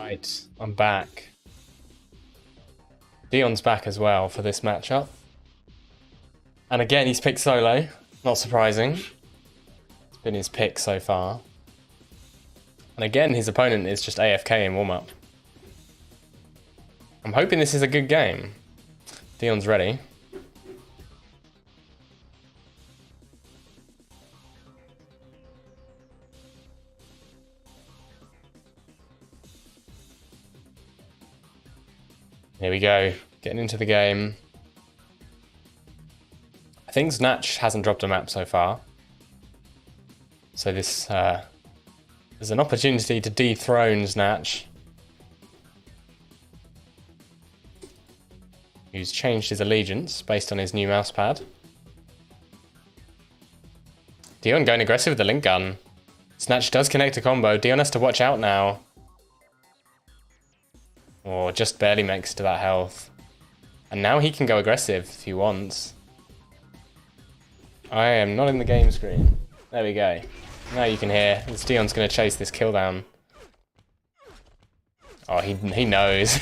Right, I'm back. Dion's back as well for this matchup. And again, he's picked solo. Not surprising. It's been his pick so far. And again, his opponent is just AFK in warm-up. I'm hoping this is a good game. Dion's ready. Here we go, getting into the game. I think Snatch hasn't dropped a map so far. So this there's an opportunity to dethrone Snatch, who's changed his allegiance based on his new mousepad. Dion going aggressive with the link gun. Snatch does connect a combo. Dion has to watch out now. Or just barely makes it to that health. And now he can go aggressive if he wants. I am not in the game screen. There we go. Now you can hear. Dion's going to chase this kill down. Oh, he knows.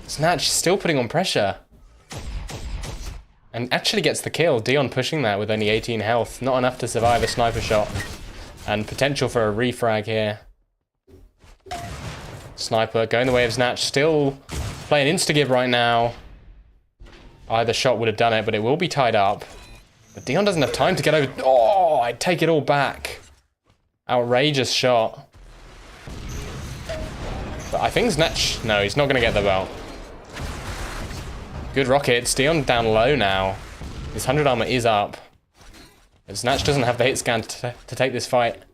Snatch still putting on pressure. And actually gets the kill. Dion pushing that with only 18 health. Not enough to survive a sniper shot. And potential for a refrag here. Sniper going the way of Snatch. Still playing insta-give right now. Either shot would have done it, but it will be tied up. But Dion doesn't have time to get over. Oh, I'd take it all back. Outrageous shot. But I think Snatch... No, he's not going to get the belt. Good rockets. Dion down low now. His 100 armor is up. But Snatch doesn't have the hit scan to take this fight.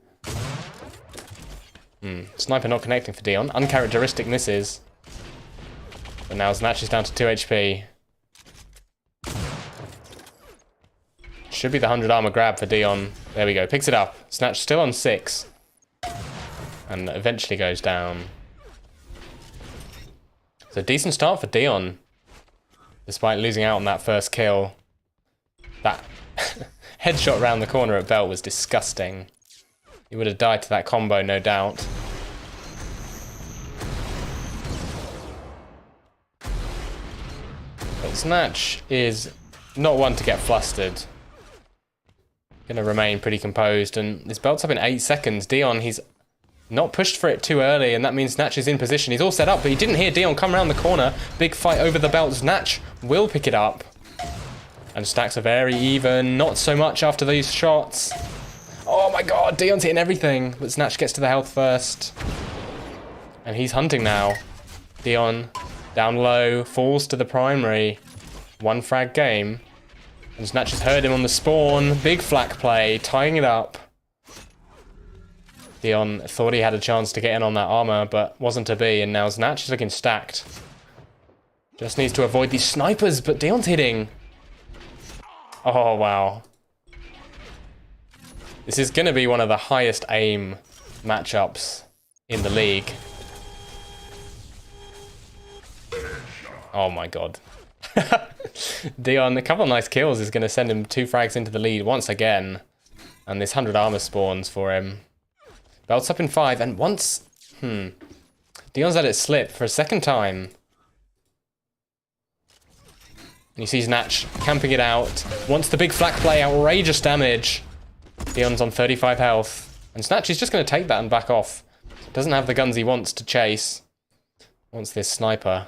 Sniper not connecting for Dion. Uncharacteristic misses. But now Snatch is down to 2 HP. Should be the 100 armor grab for Dion. There we go. Picks it up. Snatch still on 6. And eventually goes down. It's a decent start for Dion. Despite losing out on that first kill. That headshot around the corner at belt was disgusting. He would have died to that combo, no doubt. But Snatch is not one to get flustered. Gonna remain pretty composed, and this belt's up in 8 seconds. Dion, he's not pushed for it too early, and that means Snatch is in position. He's all set up, but he didn't hear Dion come around the corner. Big fight over the belt. Snatch will pick it up. And stacks are very even. Not so much after these shots. Oh my god, Dion's hitting everything. But Snatch gets to the health first. And he's hunting now. Dion, down low, falls to the primary. 1 frag game. And Snatch has heard him on the spawn. Big flak play, tying it up. Dion thought he had a chance to get in on that armor, but wasn't to be. And now Snatch is looking stacked. Just needs to avoid these snipers, but Dion's hitting. Oh, wow. This is going to be one of the highest aim matchups in the league. Oh my god. Dion, a couple of nice kills is going to send him 2 frags into the lead once again. And this 100 armor spawns for him. Belt's up in 5, and once... Dion's let it slip for a second time. And you see Snatch camping it out. Wants the big flak play, outrageous damage. Dion's on 35 health. And Snatch is just going to take that and back off. Doesn't have the guns he wants to chase. Wants this sniper.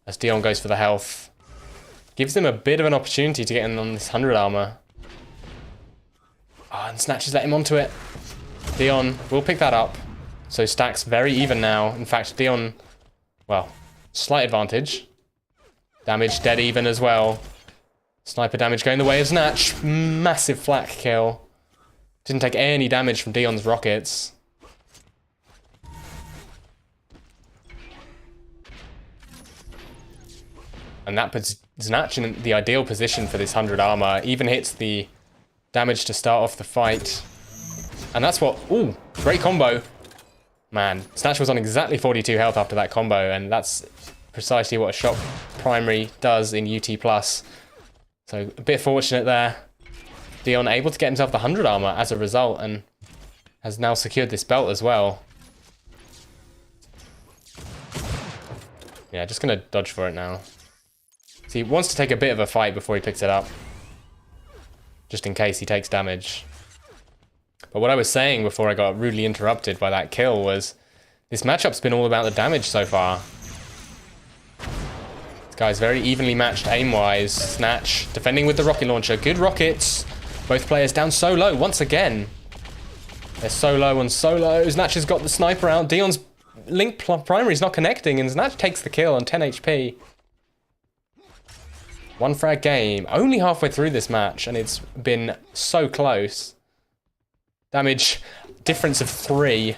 As Dion goes for the health. Gives him a bit of an opportunity to get in on this 100 armor. Oh, and Snatch has let him onto it. Dion will pick that up. So stacks very even now. In fact, Dion, well, slight advantage. Damage dead even as well. Sniper damage going the way of Snatch. Massive flak kill. Didn't take any damage from Dion's rockets. And that puts Snatch in the ideal position for this 100 armor. Even hits the damage to start off the fight. And that's what... Ooh, great combo. Man, Snatch was on exactly 42 health after that combo. And that's precisely what a shot primary does in UT+. So a bit fortunate there. Dion able to get himself the 100 armor as a result, and has now secured this belt as well. Yeah, just gonna dodge for it now. So he wants to take a bit of a fight before he picks it up. Just in case he takes damage. But what I was saying before I got rudely interrupted by that kill was this matchup's been all about the damage so far. This guy's very evenly matched aim-wise. Snatch, defending with the rocket launcher. Good rockets. Both players down so low once again. They're so low on solo. Snatch has got the sniper out. Dion's Link primary is not connecting, and Snatch takes the kill on 10 HP. One frag game. Only halfway through this match, and it's been so close. Damage difference of 3.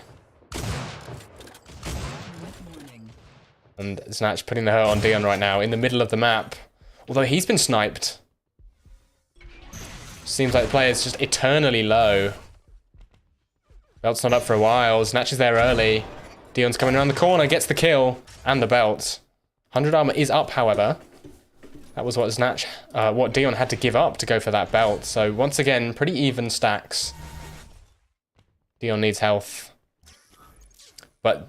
And Snatch putting the hurt on Dion right now in the middle of the map. Although he's been sniped. Seems like the player's just eternally low. Belt's not up for a while. Snatch is there early. Dion's coming around the corner, gets the kill and the belt. 100 armor is up, however. That was what what Dion had to give up to go for that belt. So once again, pretty even stacks. Dion needs health. But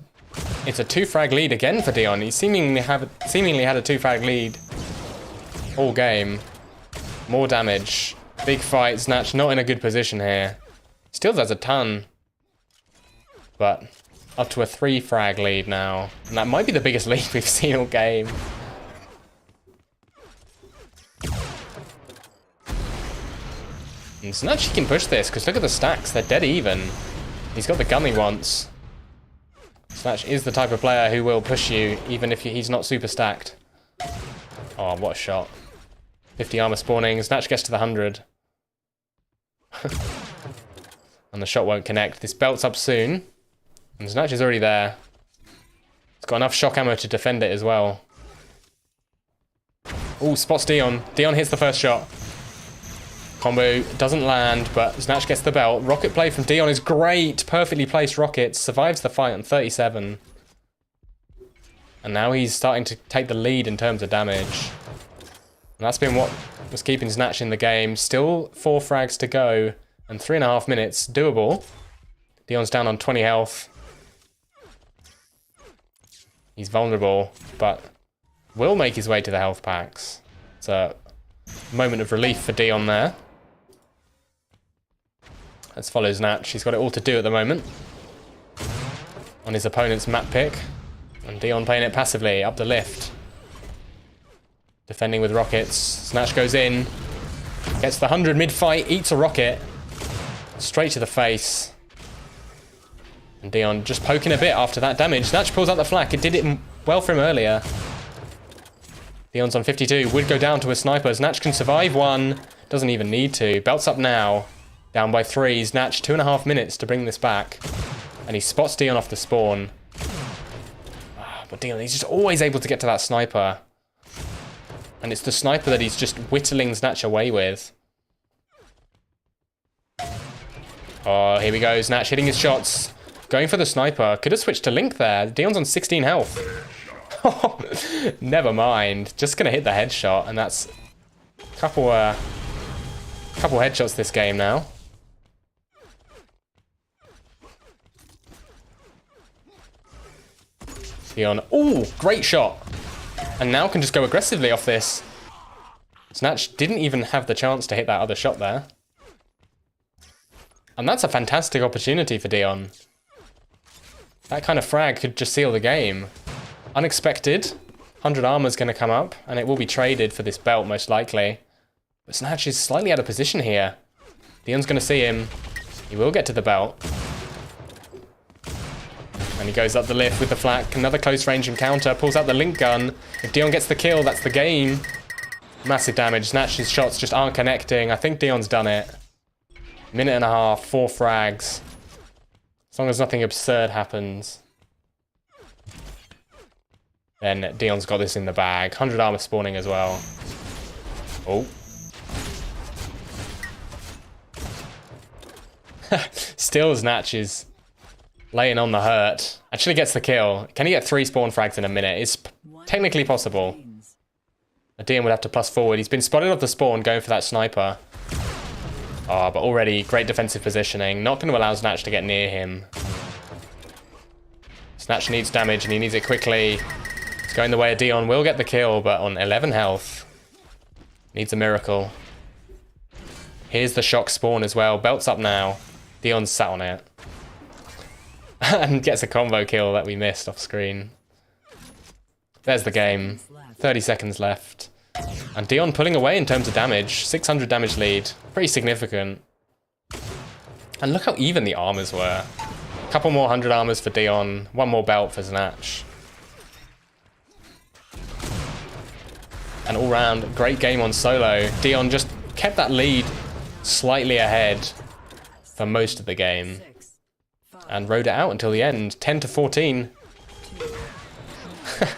it's a 2-frag lead again for Dion. He seemingly had a 2-frag lead all game. More damage. Big fight. Snatch not in a good position here. Still does a ton. But up to a 3-frag lead now. And that might be the biggest lead we've seen all game. And Snatch, he can push this, because look at the stacks. They're dead even. He's got the gun he wants. Snatch is the type of player who will push you, even if he's not super stacked. Oh, what a shot. 50 armor spawning. Snatch gets to the 100. And the shot won't connect. This belt's up soon. And Snatch is already there. It's got enough shock ammo to defend it as well. Ooh, spots Dion. Dion hits the first shot. Combo doesn't land, but Snatch gets the belt. Rocket play from Dion is great. Perfectly placed rockets. Survives the fight on 37. And now he's starting to take the lead in terms of damage. And that's been what was keeping Snatch in the game. Still 4 frags to go. And 3.5 minutes. Doable. Dion's down on 20 health. He's vulnerable, but will make his way to the health packs. It's a moment of relief for Dion there. Let's follow Snatch. He's got it all to do at the moment. On his opponent's map pick. And Dion playing it passively, up the lift. Defending with rockets. Snatch goes in. Gets the 100 mid-fight, eats a rocket. Straight to the face. And Dion just poking a bit after that damage. Snatch pulls out the flak. It did it well for him earlier. Dion's on 52. Would go down to a sniper. Snatch can survive one. Doesn't even need to. Belt's up now. Down by 3. Snatch 2.5 minutes to bring this back. And he spots Dion off the spawn. But Dion, he's just always able to get to that sniper. And it's the sniper that he's just whittling Snatch away with. Oh, here we go. Snatch hitting his shots. Going for the sniper. Could have switched to Link there. Dion's on 16 health. Never mind. Just going to hit the headshot. And that's a couple headshots this game now. Dion. Ooh, great shot. And now can just go aggressively off this. Snatch didn't even have the chance to hit that other shot there. And that's a fantastic opportunity for Dion. That kind of frag could just seal the game. Unexpected. 100 armor's going to come up, and it will be traded for this belt most likely. But Snatch is slightly out of position here. Dion's going to see him. He will get to the belt. And he goes up the lift with the flak. Another close range encounter. Pulls out the Link gun. If Dion gets the kill, that's the game. Massive damage. Snatch's shots just aren't connecting. I think Dion's done it. 1.5 minutes, 4 frags. As long as nothing absurd happens. Then Dion's got this in the bag. 100 armor spawning as well. Oh. Still Snatch is laying on the hurt. Actually gets the kill. Can he get 3 spawn frags in a minute? It's technically possible. Dion would have to plus forward. He's been spotted off the spawn going for that sniper. Oh, but already great defensive positioning. Not going to allow Snatch to get near him. Snatch needs damage and he needs it quickly. It's going the way of Dion. Will get the kill, but on 11 health. Needs a miracle. Here's the shock spawn as well. Belt's up now. Dion's sat on it. And gets a combo kill that we missed off screen. There's the game. 30 seconds left. And Dion pulling away in terms of damage. 600 damage lead. Pretty significant. And look how even the armors were. A couple more 100 armors for Dion. One more belt for Znatch. And all round, great game on solo. Dion just kept that lead slightly ahead for most of the game. And rode it out until the end. 10-14.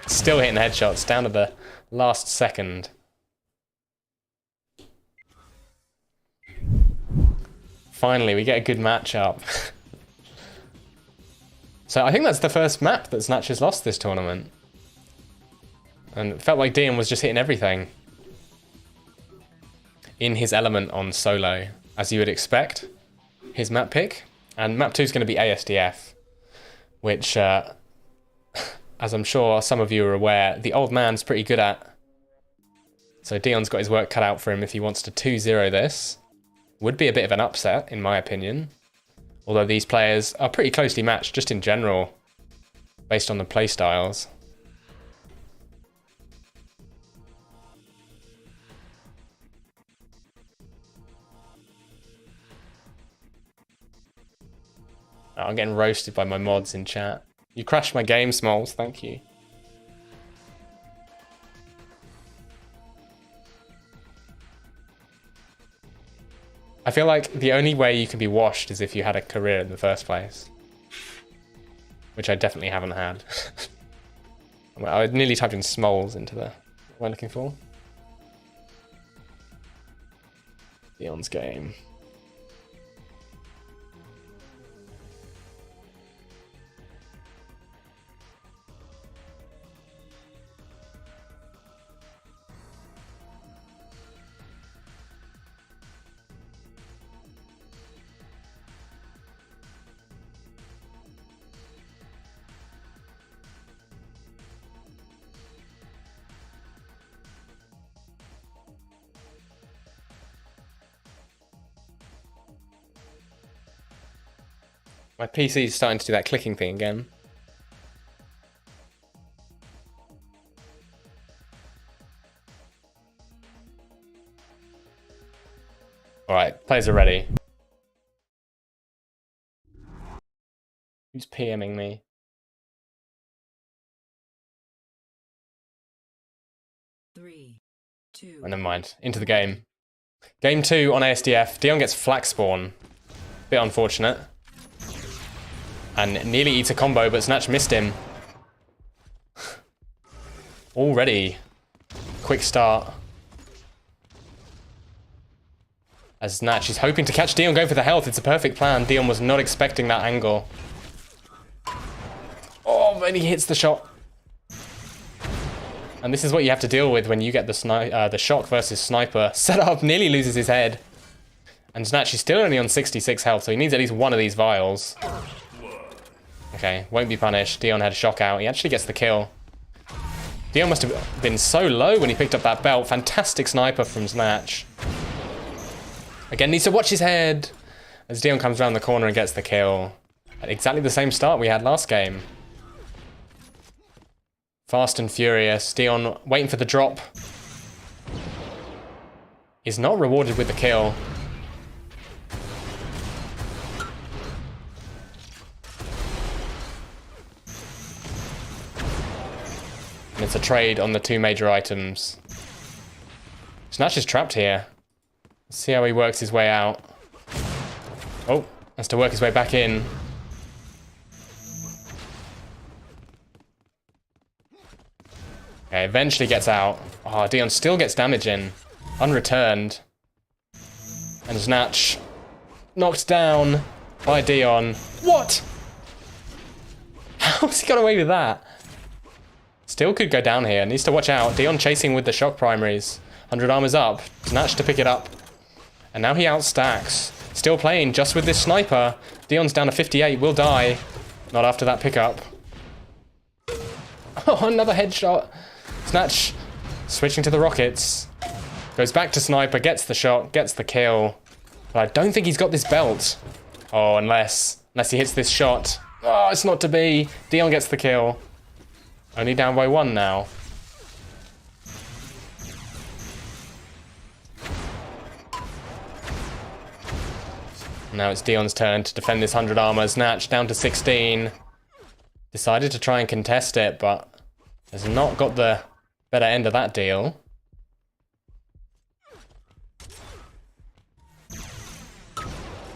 Still hitting headshots down to the last second. Finally, we get a good matchup. So I think that's the first map that Znatch has lost this tournament. And it felt like Dion was just hitting everything. In his element on solo, as you would expect. His map pick. And map 2 is going to be ASDF. Which, as I'm sure some of you are aware, the old man's pretty good at. So Dion's got his work cut out for him if he wants to 2-0 this. Would be a bit of an upset, in my opinion. Although these players are pretty closely matched just in general, based on the playstyles. Oh, I'm getting roasted by my mods in chat. You crashed my game, Smalls, thank you. I feel like the only way you can be washed is if you had a career in the first place. Which I definitely haven't had. I nearly typed in Smalls into the... What am I looking for? Dion's game. My PC is starting to do that clicking thing again. Alright, players are ready. Who's PMing me? Three, two. Oh, never mind. Into the game. Game 2 on ASDF. Dion gets flak spawn. Bit unfortunate. And nearly eats a combo, but Znatch missed him. Already. Quick start. As Znatch is hoping to catch Dion going for the health. It's a perfect plan. Dion was not expecting that angle. Oh, and he hits the shot. And this is what you have to deal with when you get the shock versus sniper. Set up, nearly loses his head. And Znatch is still only on 66 health, so he needs at least one of these vials. Okay, won't be punished. Dion had a shock out. He actually gets the kill. Dion must have been so low when he picked up that belt. Fantastic sniper from Znatch. Again, needs to watch his head. As Dion comes around the corner and gets the kill. At exactly the same start we had last game. Fast and furious. Dion waiting for the drop. Is not rewarded with the kill. And it's a trade on the 2 major items. Znatch is trapped here. Let's see how he works his way out. Oh, has to work his way back in. Okay, eventually gets out. Oh, Dion still gets damage in. Unreturned. And Znatch knocked down by Dion. What? How's he got away with that? Still could go down here. Needs to watch out. Dion chasing with the shock primaries. 100 armors up. Znatch to pick it up. And now he outstacks. Still playing just with this sniper. Dion's down to 58. Will die. Not after that pickup. Oh, another headshot. Snatch switching to the rockets. Goes back to sniper, gets the shot, gets the kill. But I don't think he's got this belt. Oh, unless he hits this shot. Oh, it's not to be. Dion gets the kill. Only down by 1 now. Now it's Dion's turn to defend this 100 armor. Snatch down to 16. Decided to try and contest it, but has not got the better end of that deal.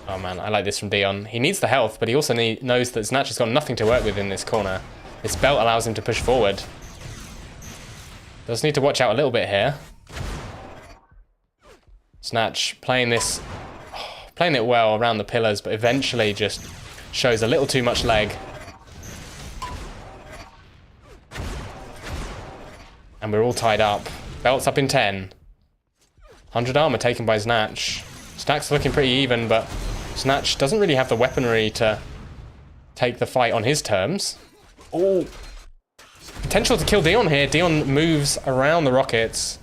Oh man, I like this from Dion. He needs the health, but he also knows that Snatch has got nothing to work with in this corner. This belt allows him to push forward. Does need to watch out a little bit here. Snatch playing this, playing it well around the pillars, but eventually just shows a little too much leg. And we're all tied up. Belt's up in 10. 100 armor taken by Snatch. Stacks looking pretty even, but Snatch doesn't really have the weaponry to take the fight on his terms. Oh, potential to kill Dion here. Dion moves around the rockets.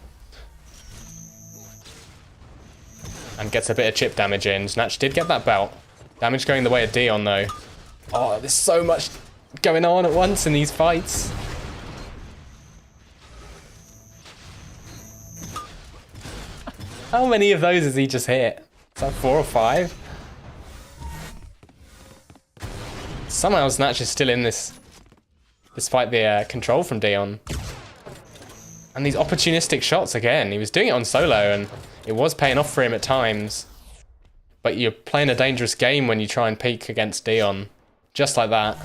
And gets a bit of chip damage in. Snatch did get that belt. Damage going the way of Dion, though. Oh, there's so much going on at once in these fights. How many of those has he just hit? Is that 4 or 5? Somehow Snatch is still in this, despite the control from Dion. And these opportunistic shots again. He was doing it on solo and it was paying off for him at times. But you're playing a dangerous game when you try and peek against Dion. Just like that.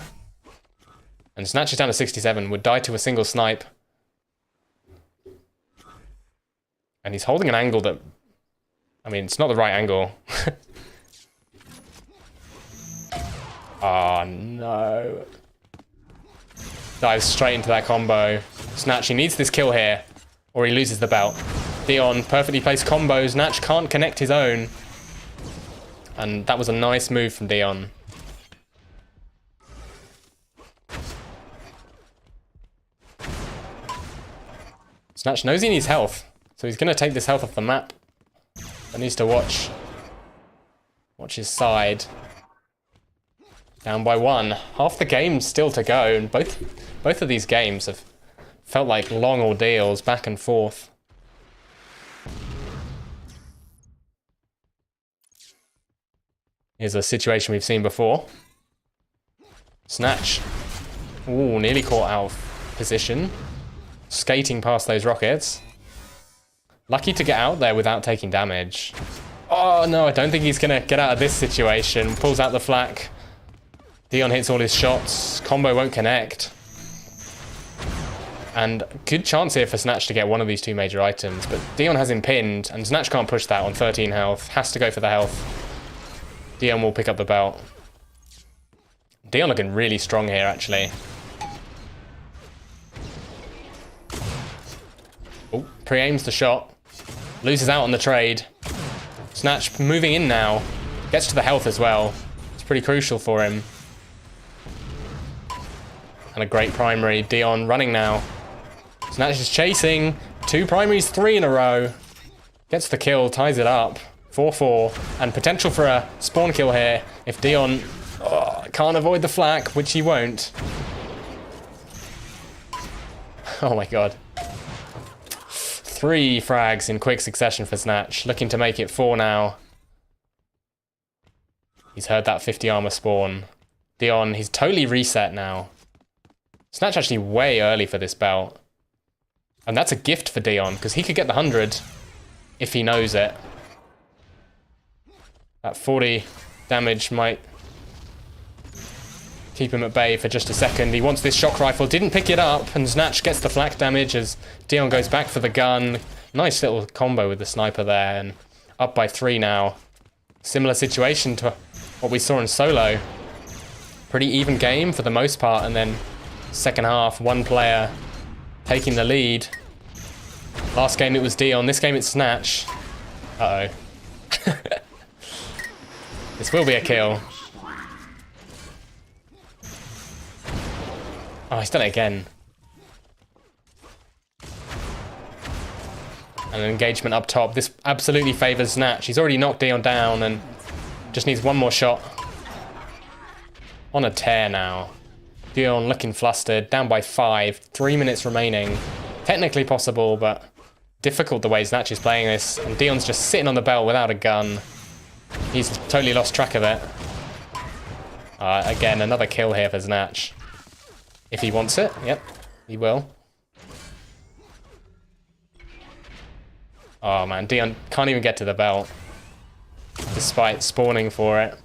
And Snatch is down to 67, would die to a single snipe. And he's holding an angle that, I mean, it's not the right angle. Oh no. Dives straight into that combo. Snatch, he needs this kill here, or he loses the belt. Dion, perfectly placed combo. Snatch can't connect his own. And that was a nice move from Dion. Snatch knows he needs health, so he's going to take this health off the map. But needs to watch his side. Down by 1. Half the game's still to go, and both of these games have felt like long ordeals, back and forth. Here's a situation we've seen before. Snatch. Ooh, nearly caught out of position. Skating past those rockets. Lucky to get out there without taking damage. Oh no, I don't think he's gonna get out of this situation. Pulls out the flak. Dion hits all his shots. Combo won't connect. And good chance here for Snatch to get one of these 2 major items. But Dion has him pinned, and Snatch can't push that on 13 health. Has to go for the health. Dion will pick up the belt. Dion looking really strong here, actually. Oh, pre-aims the shot. Loses out on the trade. Snatch moving in now. Gets to the health as well. It's pretty crucial for him. And a great primary. Dion running now. Snatch is chasing. 2 primaries, 3 in a row. Gets the kill, ties it up. 4-4. And potential for a spawn kill here if Dion can't avoid the flak, which he won't. Oh my god. 3 frags in quick succession for Snatch. Looking to make it 4 now. He's heard that 50 armor spawn. Dion, he's totally reset now. Snatch actually way early for this belt. And that's a gift for Dion, because he could get the 100 if he knows it. That 40 damage might keep him at bay for just a second. He wants this shock rifle, didn't pick it up, and Snatch gets the flak damage as Dion goes back for the gun. Nice little combo with the sniper there, and up by 3 now. Similar situation to what we saw in solo. Pretty even game for the most part, and then second half, 1 player taking the lead. Last game it was Dion, this game it's Snatch. Uh-oh. This will be a kill. Oh, he's done it again. And an engagement up top. This absolutely favours Snatch. He's already knocked Dion down and just needs one more shot. On a tear now. Dion looking flustered, down by 5, 3 minutes remaining. Technically possible, but difficult the way Snatch is playing this. And Dion's just sitting on the belt without a gun. He's totally lost track of it. Again, another kill here for Snatch. If he wants it, yep, he will. Oh man, Dion can't even get to the belt. Despite spawning for it.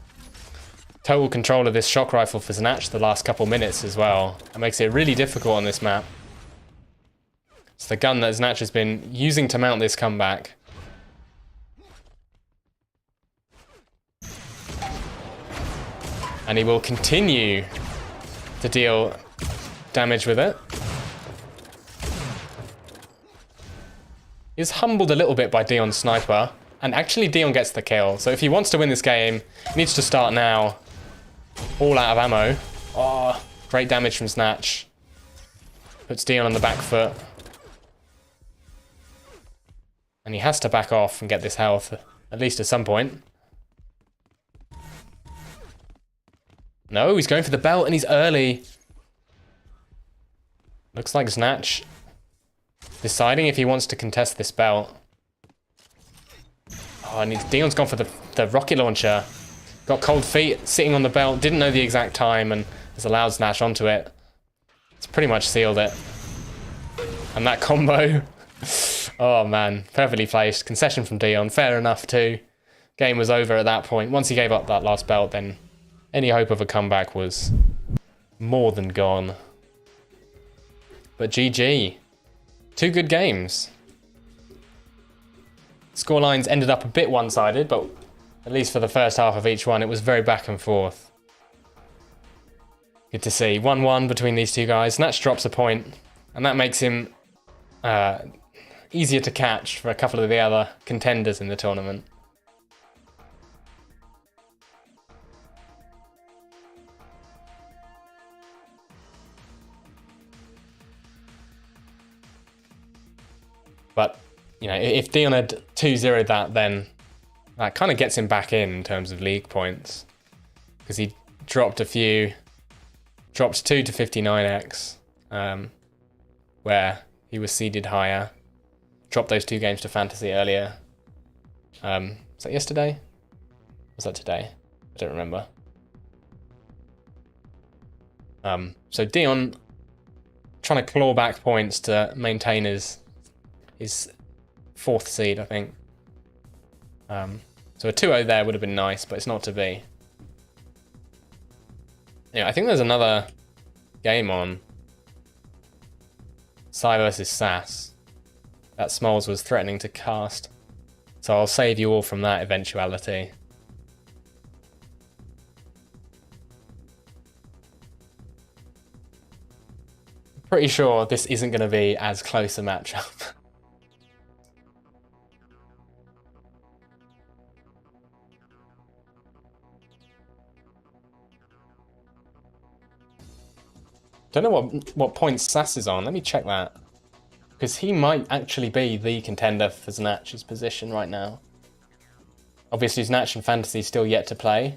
Total control of this shock rifle for Snatch the last couple minutes as well. It makes it really difficult on this map. It's the gun that Snatch has been using to mount this comeback. And he will continue to deal damage with it. He's humbled a little bit by Dion's sniper. And actually Dion gets the kill. So if he wants to win this game, he needs to start now. All out of ammo. Oh, great damage from Snatch. Puts Dion on the back foot. And he has to back off and get this health, at least at some point. No, he's going for the belt and he's early. Looks like Snatch deciding if he wants to contest this belt. Oh, and Dion's gone for the rocket launcher. Got cold feet, sitting on the belt, didn't know the exact time and has allowed Snatch onto it. It's pretty much sealed it. And that combo. Oh man, perfectly placed. Concession from Dion, fair enough too. Game was over at that point. Once he gave up that last belt, then any hope of a comeback was more than gone. But GG. 2 good games. Scorelines ended up a bit one-sided, but at least for the first half of each one, it was very back and forth. Good to see. 1-1 between these two guys. Snatch drops a point, and that makes him easier to catch for a couple of the other contenders in the tournament. But, you know, if Dion had 2-0'd that, then that kind of gets him back in terms of league points. Because he dropped a few, dropped 2 to 59x, where he was seeded higher. Dropped those 2 games to Fantasy earlier. Was that yesterday? Was that today? I don't remember. So Dion trying to claw back points to maintain his 4th seed, I think. So a 2-0 there would have been nice, but it's not to be. Yeah, I think there's another game on. Psy versus Sass. That Smalls was threatening to cast. So I'll save you all from that eventuality. Pretty sure this isn't going to be as close a matchup. Don't know what points Sass is on. Let me check that. Because he might actually be the contender for Snatch's position right now. Obviously, Snatch and Fantasy still yet to play.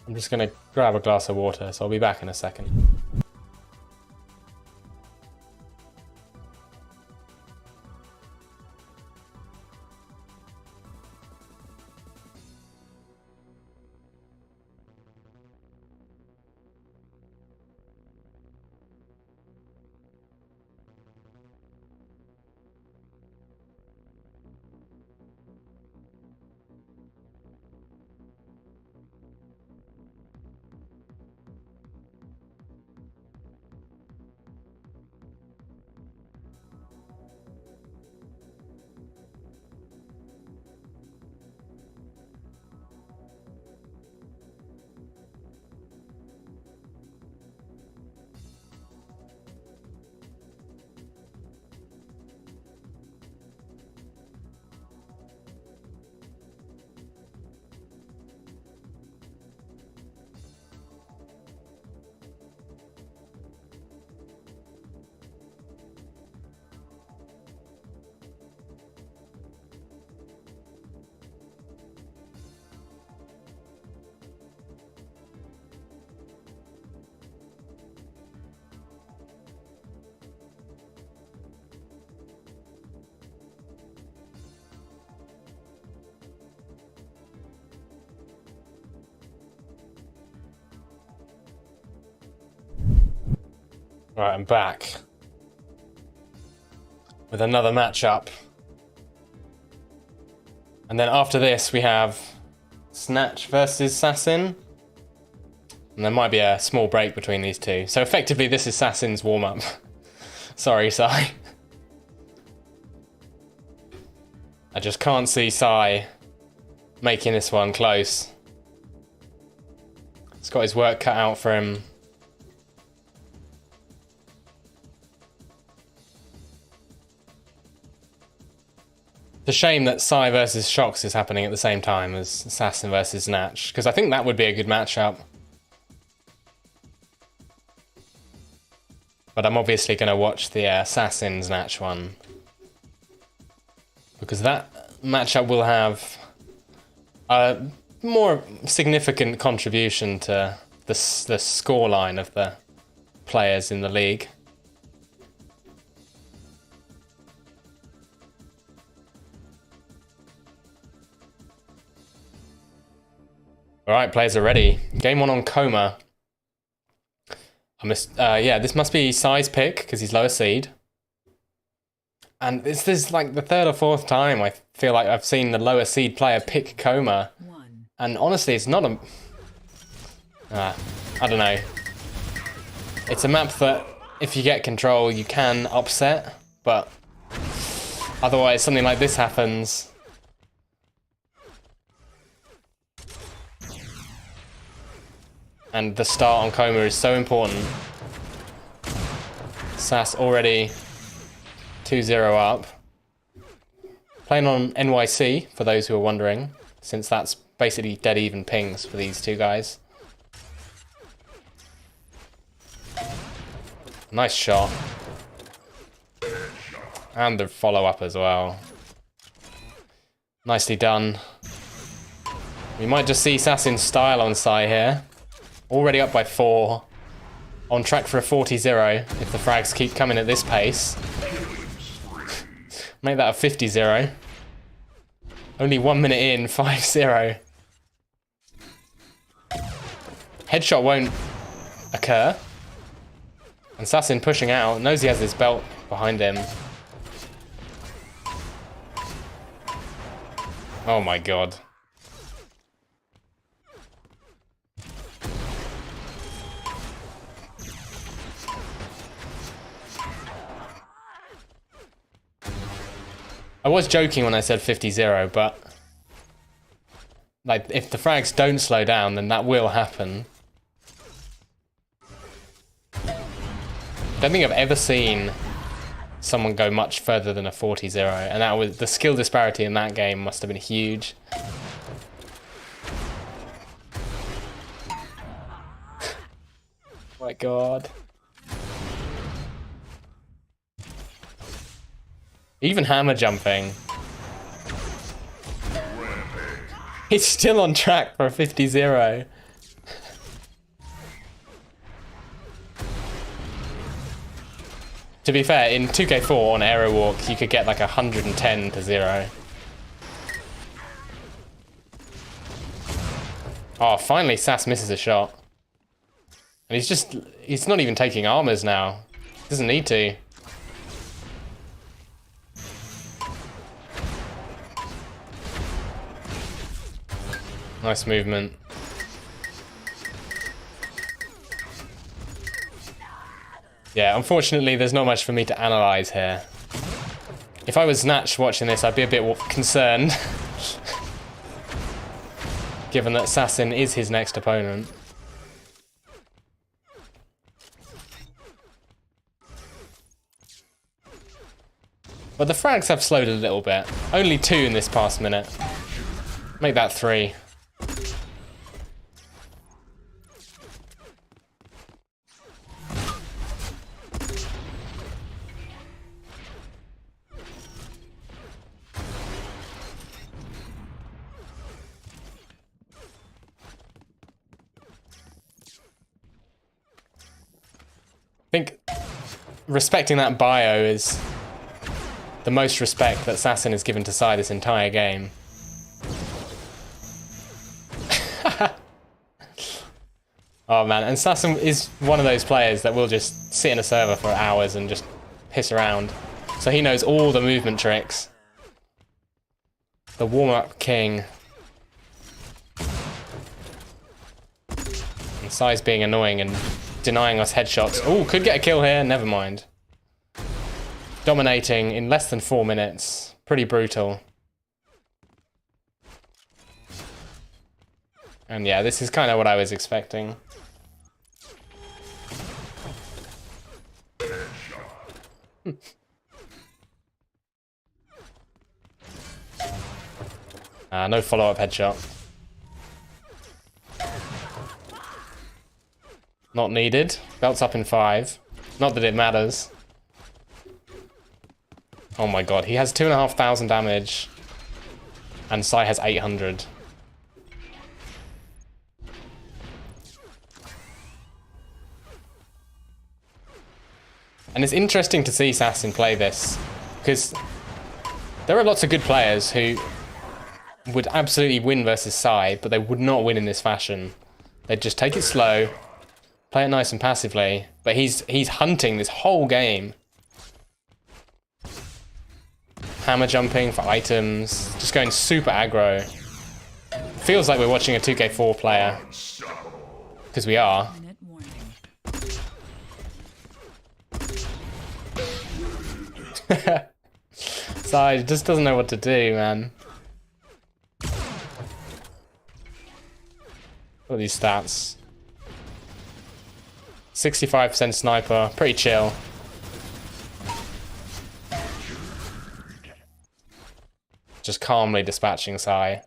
I'm just going to grab a glass of water, so I'll be back in a second. Right, I'm back with another matchup. And then after this, we have Snatch versus Sassin. And there might be a small break between these two. So effectively, this is Sassin's warm-up. Sorry, Sai. I just can't see Sai making this one close. He's got his work cut out for him. It's a shame that Sai versus Shox is happening at the same time as Sassin versus Snatch, because I think that would be a good matchup. But I'm obviously going to watch the Sassin Snatch one, because that matchup will have a more significant contribution to the scoreline of the players in the league. Alright, players are ready. Game 1 on Coma. Yeah, this must be Sai's pick, because he's lower seed. And this is like the third or fourth time I feel like I've seen the lower seed player pick Coma. And honestly, it's not a... I don't know. It's a map that, if you get control, you can upset, but otherwise something like this happens. And the start on Coma is so important. Sass already 2-0 up. Playing on NYC, for those who are wondering, since that's basically dead even pings for these two guys. Nice shot. And the follow-up as well. Nicely done. We might just see Sassin's style on Sai here. Already up by 4. On track for a 40-0 if the frags keep coming at this pace. Make that a 50-0. Only 1 minute in, 5-0. Headshot won't occur. And Sassin pushing out, knows he has his belt behind him. Oh my god. I was joking when I said 50-0, but like if the frags don't slow down, then that will happen. I don't think I've ever seen someone go much further than a 40-0, and that was the skill disparity in that game must have been huge. My god. Even hammer jumping. He's still on track for a 50-0. To be fair, in 2K4 on Aero Walk, you could get like 110-0. Oh, finally Sass misses a shot. And he's not even taking armors now. Doesn't need to. Nice movement. Yeah, unfortunately there's not much for me to analyse here. If I was Snatch watching this, I'd be a bit concerned. Given that Sassin is his next opponent. But the frags have slowed a little bit. Only 2 in this past minute. Make that 3. I think respecting that bio is the most respect that Sassin has given to Sai this entire game. Oh man, and Assassin is one of those players that will just sit in a server for hours and just piss around. So he knows all the movement tricks. The warm-up king. And Sai's being annoying and denying us headshots. Oh, could get a kill here, never mind. Dominating in less than 4 minutes. Pretty brutal. And yeah, this is kind of what I was expecting. No follow-up headshot. Not needed. Belt's up in 5. Not that it matters. Oh my god, he has 2,500 damage. And Sai has 800. And it's interesting to see Assassin play this, because there are lots of good players who would absolutely win versus Sai, but they would not win in this fashion. They'd just take it slow, play it nice and passively, but he's hunting this whole game. Hammer jumping for items, just going super aggro. Feels like we're watching a 2K4 player, because we are. Sai just doesn't know what to do, man. What are these stats? 65% sniper, pretty chill. Just calmly dispatching Sai.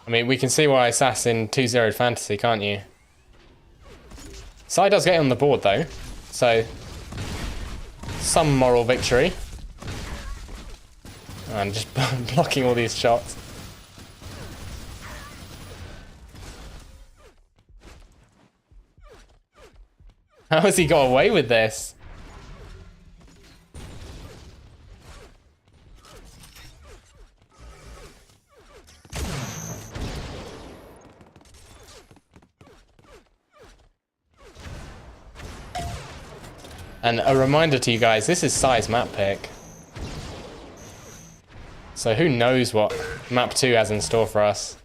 I mean, we can see why Assassin 2-0'd Fantasy, can't you? Sai does get on the board though, so some moral victory. And just blocking all these shots. How has he got away with this? And a reminder to you guys, this is Sai's map pick. So who knows what map 2 has in store for us.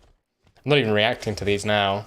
I'm not even reacting to these now.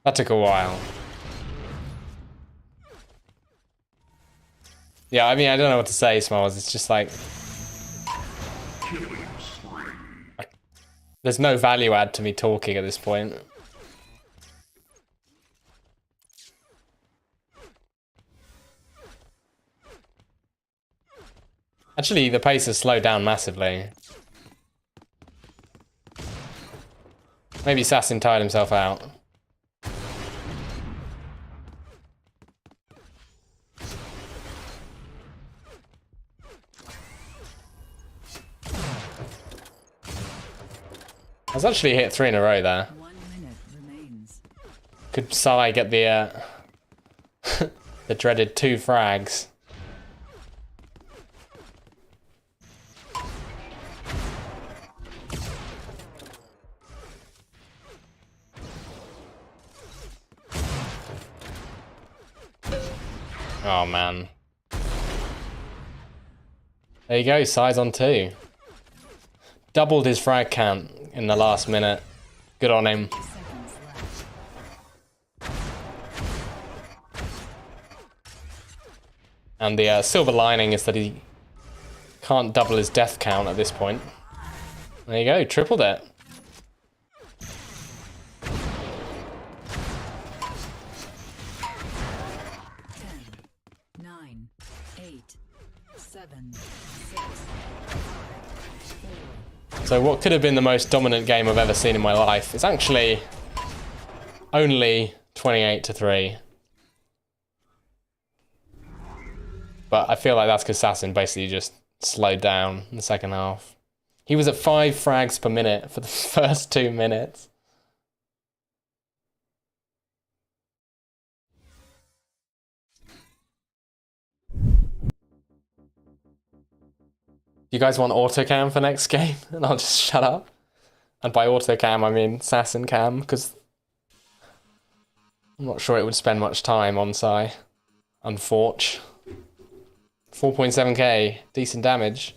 That took a while. Yeah, I mean, I don't know what to say, Smalls. It's just like... There's no value add to me talking at this point. Actually, the pace has slowed down massively. Maybe Assassin tired himself out. I was actually hit 3 in a row there. 1 minute remains. Could Sai get the the dreaded 2 frags? Oh man. There you go, Sai's on 2. Doubled his frag count in the last minute. Good on him. Seconds left. And the silver lining is that he can't double his death count at this point. There you go, tripled it. 9, 8, 7, 6, 5, So what could have been the most dominant game I've ever seen in my life is actually only 28-3. But I feel like that's because Assassin basically just slowed down in the second half. He was at 5 frags per minute for the first 2 minutes. You guys want autocam for next game? And I'll just shut up. And by autocam, I mean Assassin cam, because I'm not sure it would spend much time on Sai. Unfortunately. 4.7k, decent damage.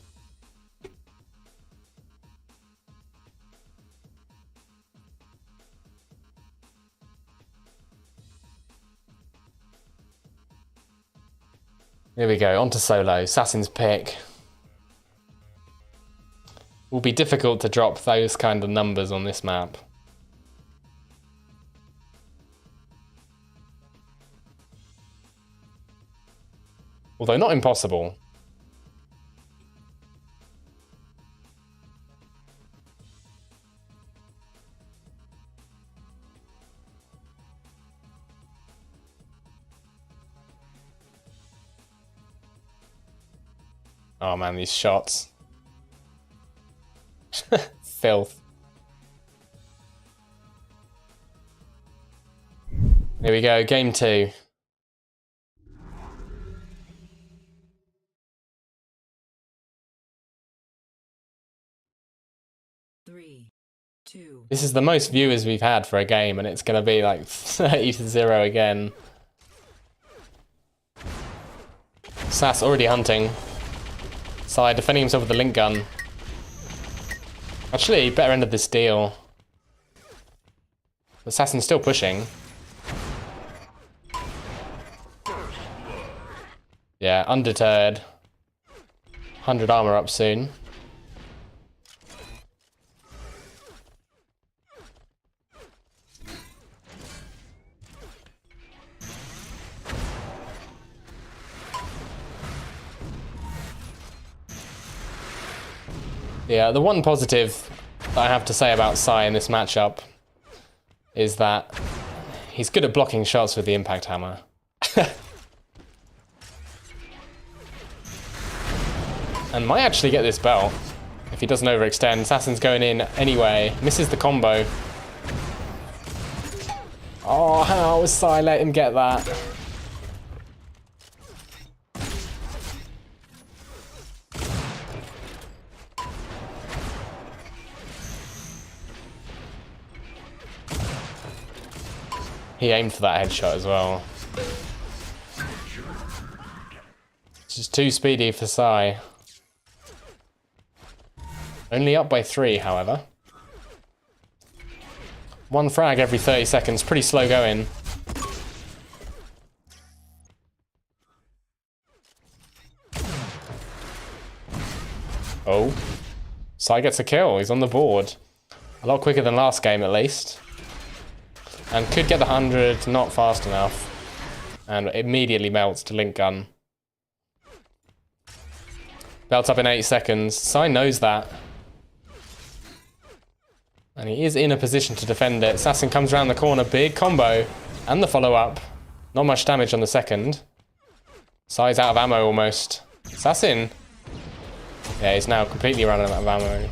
Here we go, on to solo. Assassin's pick. Will be difficult to drop those kind of numbers on this map. Although not impossible. Oh man, these shots. Filth. Here we go, game 2. three, 2, This is the most viewers we've had for a game, and it's going to be like 30-0 again. Sass already hunting. Sai defending himself with the link gun. Actually, better end of this deal. Assassin's still pushing. Yeah, undeterred. 100 armor up soon. Yeah, the one positive that I have to say about Sai in this matchup is that he's good at blocking shots with the impact hammer. And might actually get this belt if he doesn't overextend. Assassin's going in anyway, misses the combo. Oh, how Sai let him get that? He aimed for that headshot as well. Just too speedy for Sai. Only up by 3, however. 1 frag every 30 seconds, pretty slow going. Oh. Sai gets a kill, he's on the board. A lot quicker than last game at least. And could get the 100, not fast enough. And immediately melts to link gun. Belt's up in 8 seconds. Sai knows that. And he is in a position to defend it. Assassin comes around the corner. Big combo. And the follow-up. Not much damage on the second. Sai's out of ammo almost. Assassin. Yeah, he's now completely running out of ammo.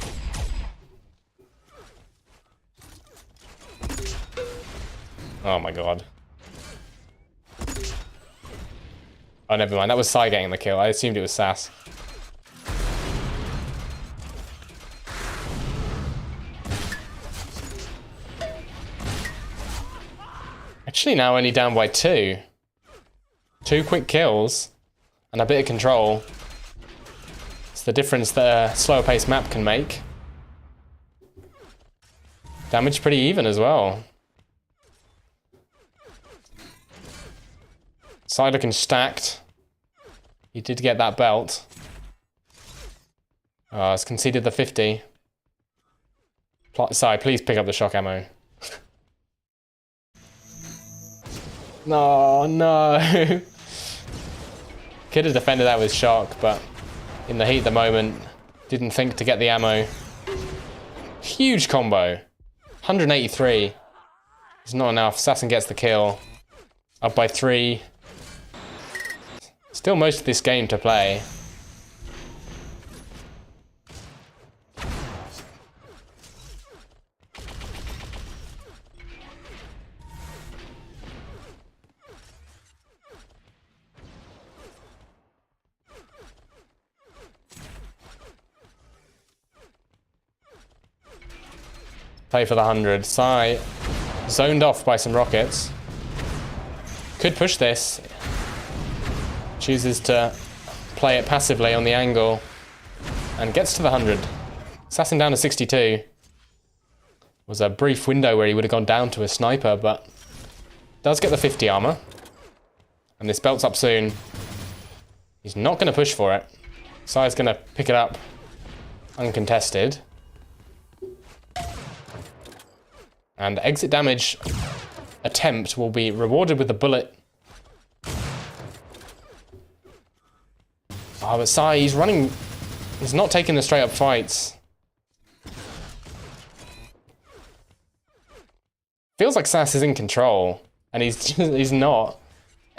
Oh my god. Oh, never mind. That was Sai getting the kill. I assumed it was Sass. Actually, now only down by 2. 2 quick kills and a bit of control. It's the difference that a slower paced map can make. Damage pretty even as well. Sai looking stacked. He did get that belt. Oh, it's conceded the 50. Sai, please pick up the shock ammo. No, no. Could have defended that with shock, but in the heat of the moment, didn't think to get the ammo. Huge combo. 183. It's not enough. Assassin gets the kill. Up by 3. Still most of this game to play. Play for the 100. Sai zoned off by some rockets. Could push this. Chooses to play it passively on the angle. And gets to the 100. Assassin down to 62. Was a brief window where he would have gone down to a sniper, but does get the 50 armor. And this belt's up soon. He's not going to push for it. Sai's going to pick it up uncontested. And exit damage attempt will be rewarded with a bullet. Oh, but Sai, he's running... He's not taking the straight-up fights. Feels like Sass is in control, and he's not.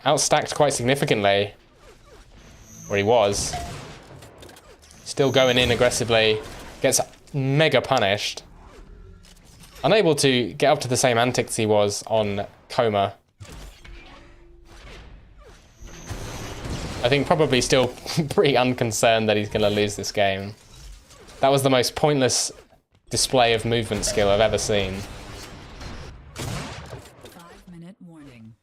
Outstacked quite significantly. Where he was. Still going in aggressively. Gets mega punished. Unable to get up to the same antics he was on Coma. I think probably still pretty unconcerned that he's going to lose this game. That was the most pointless display of movement skill I've ever seen. 5-minute warning.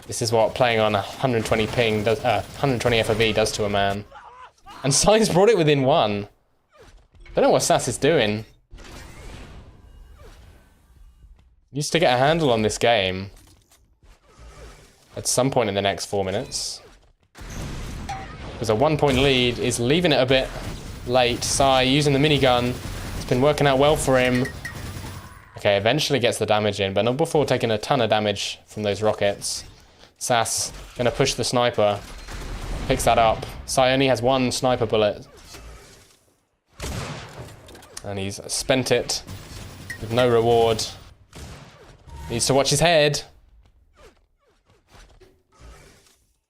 This is what playing on 120 ping does, 120 FOV does to a man. And Sai's brought it within 1. Don't know what Sass is doing. Used to get a handle on this game. At some point in the next 4 minutes. Because a 1-point lead is leaving it a bit late. Sai using the minigun. It's been working out well for him. Okay, eventually gets the damage in, but not before taking a ton of damage from those rockets. Sass gonna push the sniper. Picks that up. Sai only has 1 sniper bullet. And he's spent it with no reward. Needs to watch his head.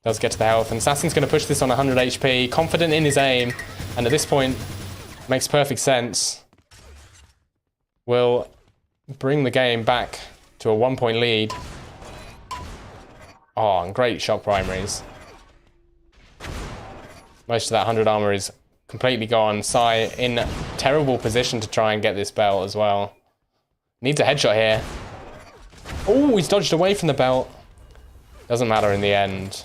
Does get to the health, and Assassin's going to push this on 100 HP, confident in his aim, and at this point, makes perfect sense. Will bring the game back to a 1-point lead. Oh, and great shock primaries. Most of that 100 armor is completely gone. Sai in terrible position to try and get this belt as well. Needs a headshot here. Oh, he's dodged away from the belt. Doesn't matter in the end.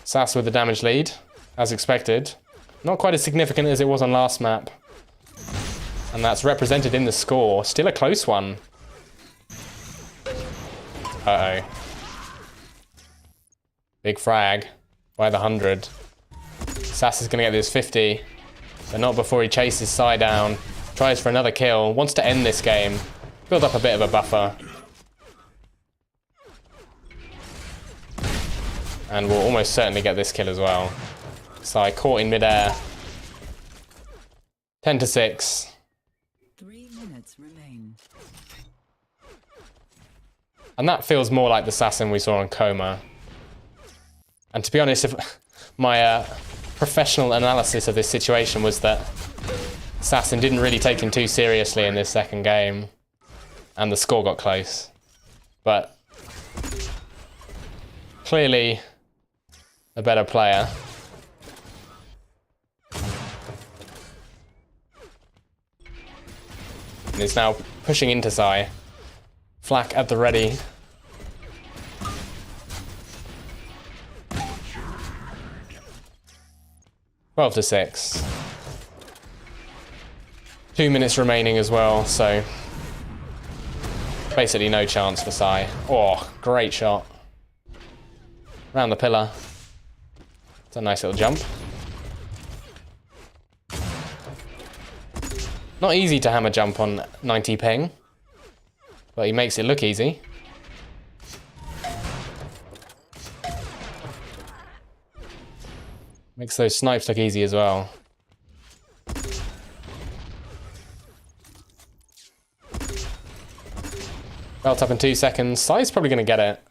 Sass with the damage lead, as expected. Not quite as significant as it was on last map. And that's represented in the score. Still a close one. Uh-oh. Big frag by the 100. Sass is going to get this 50, but not before he chases Sai down. Tries for another kill. Wants to end this game. Build up a bit of a buffer. And we'll almost certainly get this kill as well. Sai caught in midair. 10-6. 3 minutes remain. And that feels more like the assassin we saw on Coma. And to be honest, if my professional analysis of this situation was that assassin didn't really take him too seriously in this second game. And the score got close. But clearly a better player. And is now pushing into Sai. Flak at the ready. Twelve to 6. 2 minutes remaining as well, so basically no chance for Sai. Oh, great shot. Round the pillar. It's a nice little jump. Not easy to hammer jump on 90 ping, but he makes it look easy. Makes those snipes look easy as well. Belt up in 2 seconds. Sai's probably going to get it.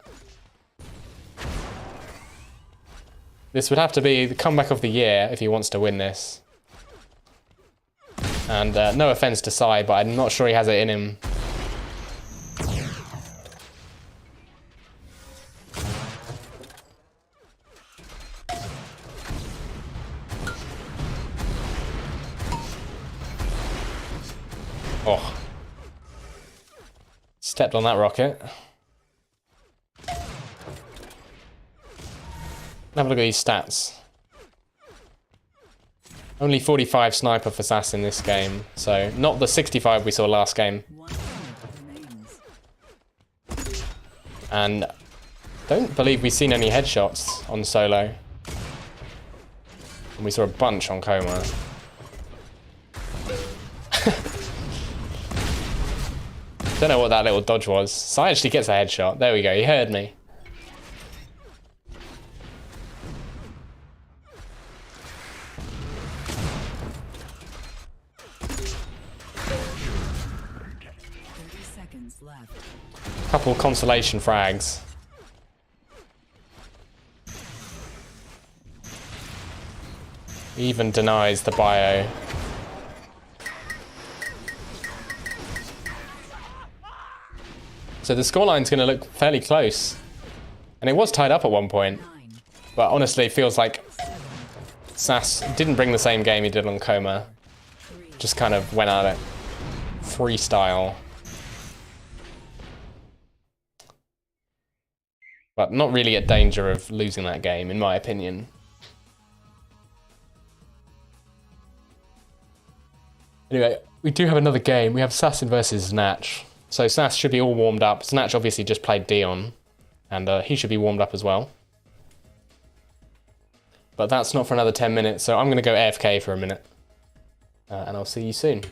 This would have to be the comeback of the year if he wants to win this. And no offense to Sai, but I'm not sure he has it in him. Oh. Stepped on that rocket. Have a look at these stats. Only 45 sniper for Sass in this game, so not the 65 we saw last game. 1 minute remains. And don't believe we've seen any headshots on solo. And we saw a bunch on Coma. Don't know what that little dodge was. Sai actually gets a headshot. There we go, he heard me. Left. Couple consolation frags. Even denies the bio. So the scoreline's going to look fairly close. And it was tied up at one point. 9, But honestly, it feels like 7, Sass didn't bring the same game he did on Coma. 3, Just kind of went at it. Freestyle. But not really at danger of losing that game, in my opinion. Anyway, we do have another game. We have Assassin versus Snatch. So Sass should be all warmed up. Snatch obviously just played Dion. And he should be warmed up as well. But that's not for another 10 minutes, so I'm going to go AFK for a minute. And I'll see you soon.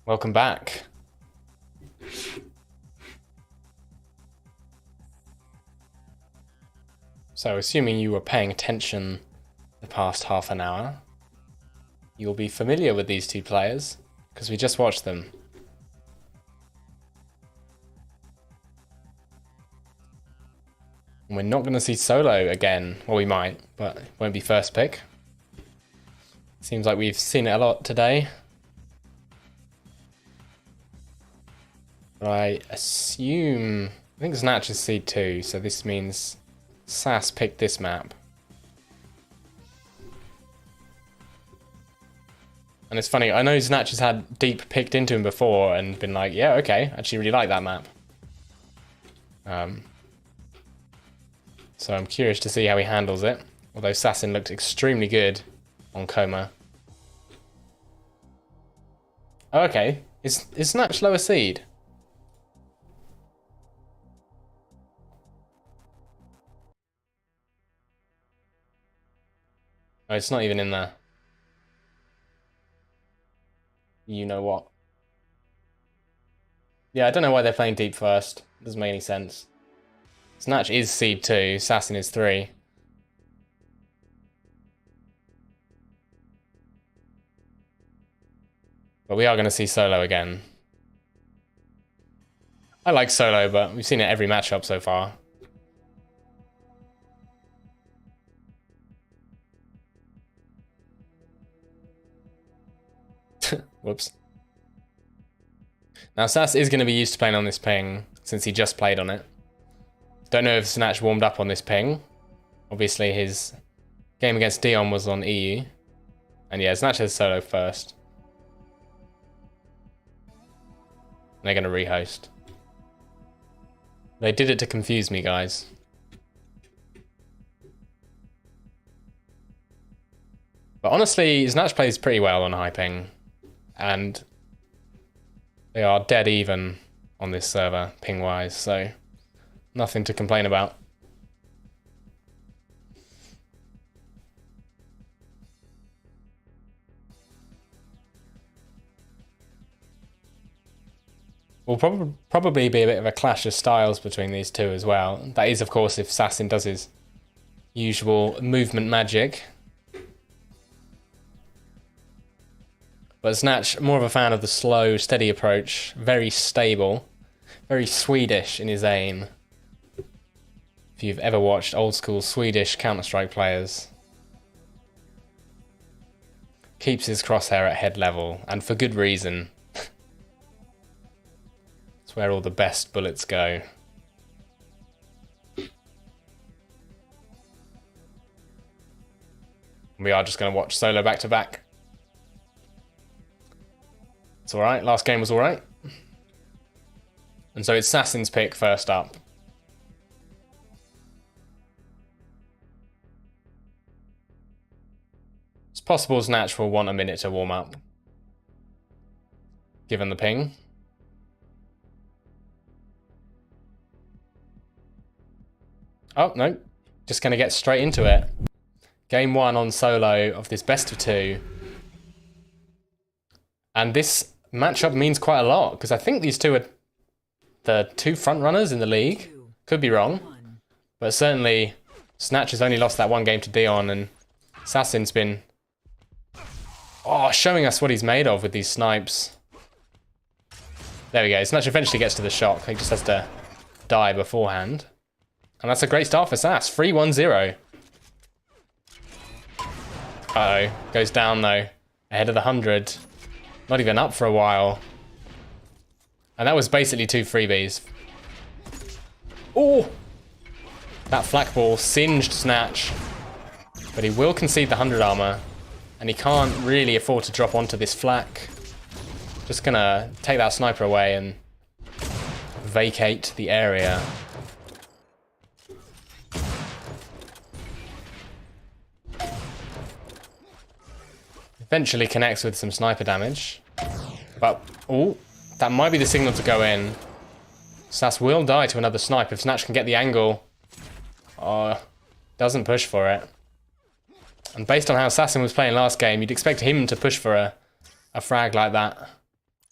Welcome back. So, assuming you were paying attention the past half an hour, you'll be familiar with these two players, because we just watched them. And we're not going to see Solo again. Well, we might, but it won't be first pick. Seems like we've seen it a lot today. But I assume... I think Snatch is seed 2, so this means Sass picked this map. And it's funny, I know Snatch has had Deep picked into him before and been like, yeah, okay, I actually really like that map. So I'm curious to see how he handles it. Although Sassin looked extremely good on Coma. Oh, okay, is Snatch lower seed? Oh, it's not even in there. You know what? Yeah, I don't know why they're playing Deep first. Doesn't make any sense. Snatch is seed 2, Sassin is 3. But we are going to see Solo again. I like Solo, but we've seen it every matchup so far. Whoops. Now Sass is going to be used to playing on this ping, since he just played on it. Don't know if Snatch warmed up on this ping. Obviously his game against Dion was on EU. And yeah, Snatch has Solo first. And they're going to rehost. They did it to confuse me, guys. But honestly, Snatch plays pretty well on high ping. And they are dead even on this server, ping-wise, so nothing to complain about. Will probably be a bit of a clash of styles between these two as well. That is, of course, if Sassin does his usual movement magic. But Snatch, more of a fan of the slow, steady approach. Very stable. Very Swedish in his aim. If you've ever watched old school Swedish Counter-Strike players. Keeps his crosshair at head level, and for good reason. It's where all the best bullets go. We are just going to watch Solo back to back. It's alright, last game was alright. And so it's Sassin's pick first up. It's possible Snatch will want a minute to warm up, given the ping. Oh, no. Just going to get straight into it. Game 1 on Solo of this best of 2. And this matchup means quite a lot, because I think these two are the 2 front runners in the league. Could be wrong. But certainly, Snatch has only lost that 1 game to Dion, and Sassin's been showing us what he's made of with these snipes. There we go. Snatch eventually gets to the shock. He just has to die beforehand. And that's a great start for Sass. 3-1-0. Uh-oh. Goes down, though. Ahead of the 100. Not even up for a while. And that was basically 2 freebies. Oh! That flak ball singed Snatch. But he will concede the 100 armor. And he can't really afford to drop onto this flak. Just gonna take that sniper away and vacate the area. Eventually connects with some sniper damage. But, oh, that might be the signal to go in. Sass will die to another snipe if Snatch can get the angle. Oh, doesn't push for it. And based on how Sassin was playing last game, you'd expect him to push for a frag like that.